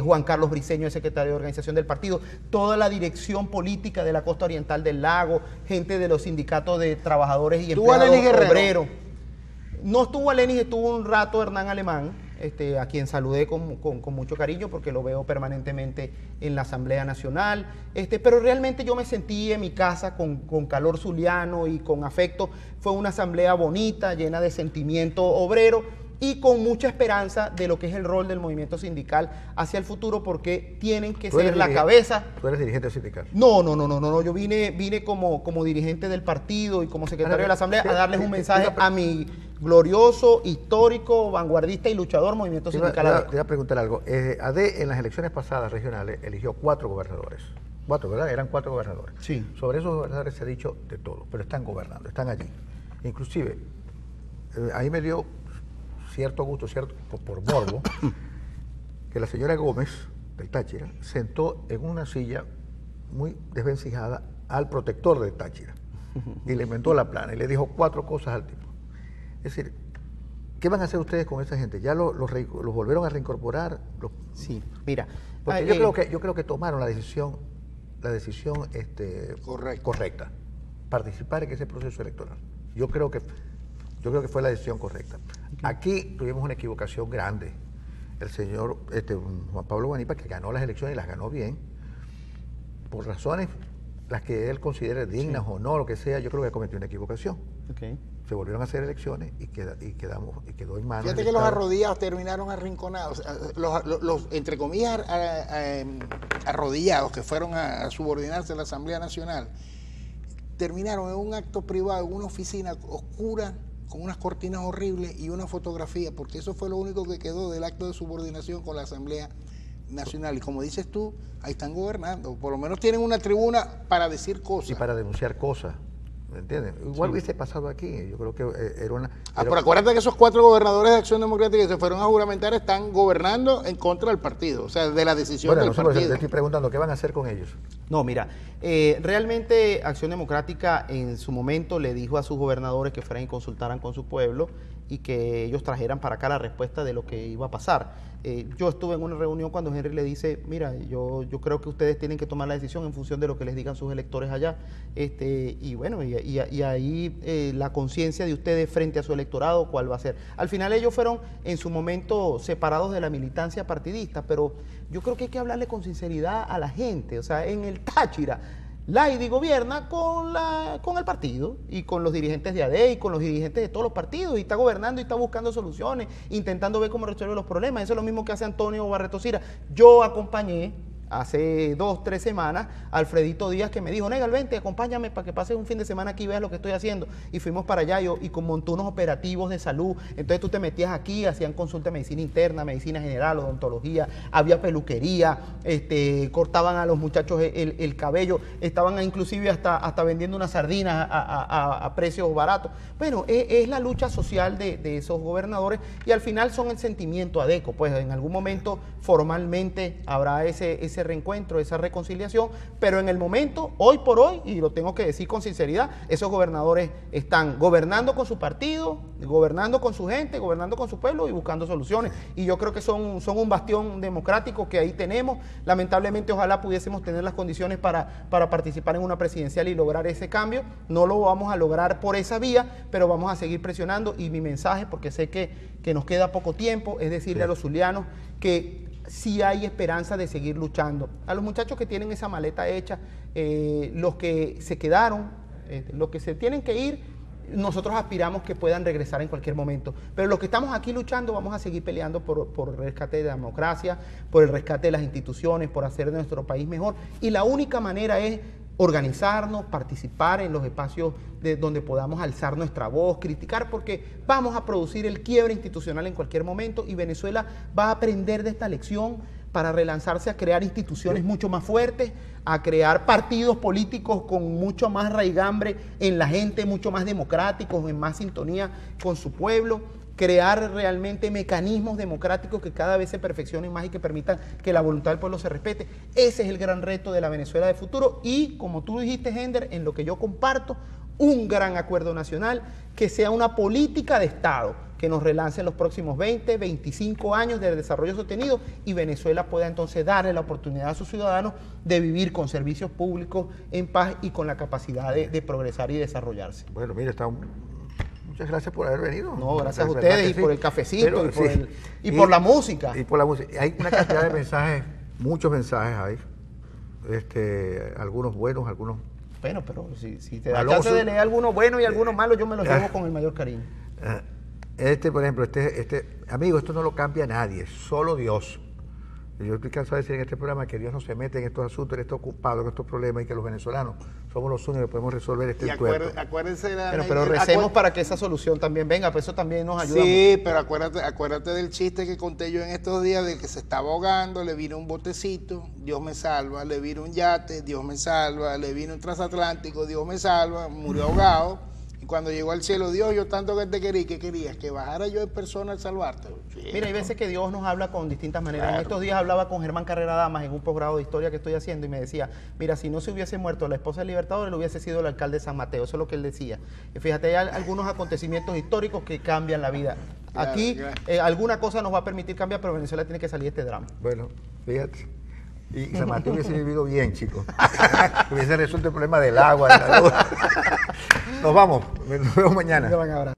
Juan Carlos Briceño, el secretario de organización del partido, toda la dirección política de la costa oriental del lago, gente de los sindicatos de trabajadores y empleados obreros. No estuvo Alenis, estuvo un rato Hernán Alemán, a quien saludé con mucho cariño porque lo veo permanentemente en la Asamblea Nacional, pero realmente yo me sentí en mi casa con calor zuliano y con afecto. Fue una asamblea bonita, llena de sentimiento obrero y con mucha esperanza de lo que es el rol del movimiento sindical hacia el futuro, porque tienen que ser la cabeza. ¿Tú eres dirigente sindical? No, yo vine como dirigente del partido y como secretario de la Asamblea a darles un mensaje a mi glorioso, histórico, vanguardista y luchador movimiento sindical. Te voy a preguntar algo. AD en las elecciones pasadas regionales eligió 4 gobernadores. 4, ¿verdad? Eran 4 gobernadores. Sí. Sobre esos gobernadores se ha dicho de todo, pero están gobernando, están allí. Inclusive, ahí me dio cierto gusto, por morbo, que la señora Gómez del Táchira sentó en una silla muy desvencijada al protector del Táchira y le inventó la plana y le dijo 4 cosas al tipo. Es decir, ¿qué van a hacer ustedes con esa gente? ¿Ya los volvieron a reincorporar? Sí, mira. Porque yo creo que tomaron la decisión correcta, participar en ese proceso electoral. Yo creo que fue la decisión correcta. Aquí tuvimos una equivocación grande. El señor Juan Pablo Guanipa, que ganó las elecciones y las ganó bien, por razones las que él considere dignas o no, lo que sea, yo creo que cometió una equivocación. Okay. Se volvieron a hacer elecciones y quedó en manos. Fíjate que los arrodillados terminaron arrinconados. Los entre comillas, arrodillados que fueron a subordinarse a la Asamblea Nacional, terminaron en un acto privado, en una oficina oscura, con unas cortinas horribles y una fotografía, porque eso fue lo único que quedó del acto de subordinación con la Asamblea Nacional. Y como dices tú, ahí están gobernando. Por lo menos tienen una tribuna para decir cosas. Y para denunciar cosas. ¿Me entiendes? Igual hubiese pasado aquí. Yo creo que era una... pero acuérdate que esos 4 gobernadores de Acción Democrática que se fueron a juramentar están gobernando en contra del partido, o sea, de la decisión del partido. Te estoy preguntando, ¿qué van a hacer con ellos? No, mira, realmente Acción Democrática en su momento le dijo a sus gobernadores que fueran y consultaran con su pueblo y que ellos trajeran para acá la respuesta de lo que iba a pasar. Yo estuve en una reunión cuando Henry le dice, mira, yo creo que ustedes tienen que tomar la decisión en función de lo que les digan sus electores allá. Y bueno, y ahí la conciencia de ustedes frente a su electorado, ¿cuál va a ser? Al final ellos fueron en su momento separados de la militancia partidista, pero yo creo que hay que hablarle con sinceridad a la gente. O sea, en el Táchira, Laidy gobierna con el partido y con los dirigentes de AD y con los dirigentes de todos los partidos y está gobernando y está buscando soluciones, intentando ver cómo resuelve los problemas. Eso es lo mismo que hace Antonio Barreto Sira. Yo acompañé hace 2, 3 semanas a Alfredito Díaz, que me dijo, Negal, vente, acompáñame para que pases un fin de semana aquí y veas lo que estoy haciendo. Y fuimos para allá y montó unos operativos de salud. Entonces tú te metías aquí, hacían consulta de medicina interna, medicina general, odontología, había peluquería, cortaban a los muchachos el cabello, estaban inclusive hasta vendiendo unas sardinas a precios baratos. Bueno, es la lucha social de esos gobernadores y al final son el sentimiento adeco, pues en algún momento formalmente habrá ese ese reencuentro, esa reconciliación, pero en el momento, hoy por hoy, y lo tengo que decir con sinceridad, esos gobernadores están gobernando con su partido, gobernando con su gente, gobernando con su pueblo y buscando soluciones. Y yo creo que son un bastión democrático que ahí tenemos. Lamentablemente, ojalá pudiésemos tener las condiciones para participar en una presidencial y lograr ese cambio. No lo vamos a lograr por esa vía, pero vamos a seguir presionando. Y mi mensaje, porque sé que nos queda poco tiempo, es decirle a los zulianos que sí hay esperanza de seguir luchando. A los muchachos que tienen esa maleta hecha, los que se quedaron, los que se tienen que ir, nosotros aspiramos que puedan regresar en cualquier momento. Pero los que estamos aquí luchando vamos a seguir peleando por el rescate de la democracia, por el rescate de las instituciones, por hacer de nuestro país mejor. Y la única manera es organizarnos, participar en los espacios donde podamos alzar nuestra voz, criticar, porque vamos a producir el quiebre institucional en cualquier momento y Venezuela va a aprender de esta lección para relanzarse a crear instituciones mucho más fuertes, a crear partidos políticos con mucho más raigambre en la gente, mucho más democráticos, en más sintonía con su pueblo, crear realmente mecanismos democráticos que cada vez se perfeccionen más y que permitan que la voluntad del pueblo se respete. Ese es el gran reto de la Venezuela de futuro y, como tú dijiste, Hender, en lo que yo comparto, un gran acuerdo nacional que sea una política de Estado que nos relance en los próximos 20, 25 años de desarrollo sostenido y Venezuela pueda entonces darle la oportunidad a sus ciudadanos de vivir con servicios públicos en paz y con la capacidad de progresar y desarrollarse. Bueno, mira, muchas gracias por haber venido. No, gracias a ustedes y por el cafecito por la música. Y por la música. Hay una cantidad de mensajes, muchos mensajes hay, algunos buenos, algunos... Bueno, pero si te da chance de leer algunos buenos y algunos malos, yo me los llevo con el mayor cariño. Por ejemplo, amigo, esto no lo cambia nadie, solo Dios. Yo estoy cansado de decir en este programa que Dios no se mete en estos asuntos, Él está ocupado en estos problemas y que los venezolanos somos los únicos que podemos resolver este entuerto. Acuérdense pero recemos para que esa solución también venga, pues eso también nos ayuda. Sí, mucho. pero acuérdate del chiste que conté yo en estos días de que se estaba ahogando, le vino un botecito, Dios me salva, le vino un yate, Dios me salva, le vino un transatlántico, Dios me salva, murió ahogado. Y cuando llegó al cielo, Dios, yo tanto que te quería, ¿qué querías? Que bajara yo en persona al salvarte. Sí, mira, hay veces que Dios nos habla con distintas maneras. Claro. En estos días hablaba con Germán Carrera Damas en un posgrado de historia que estoy haciendo y me decía, mira, si no se hubiese muerto la esposa del Libertador, él hubiese sido el alcalde de San Mateo. Eso es lo que él decía. Y fíjate, hay algunos acontecimientos históricos que cambian la vida. Claro, aquí claro. Alguna cosa nos va a permitir cambiar, pero Venezuela tiene que salir de este drama. Bueno, fíjate. Y San Mateo hubiese vivido bien, chicos. Hubiese resuelto el problema del agua. Nos vamos. Nos vemos mañana.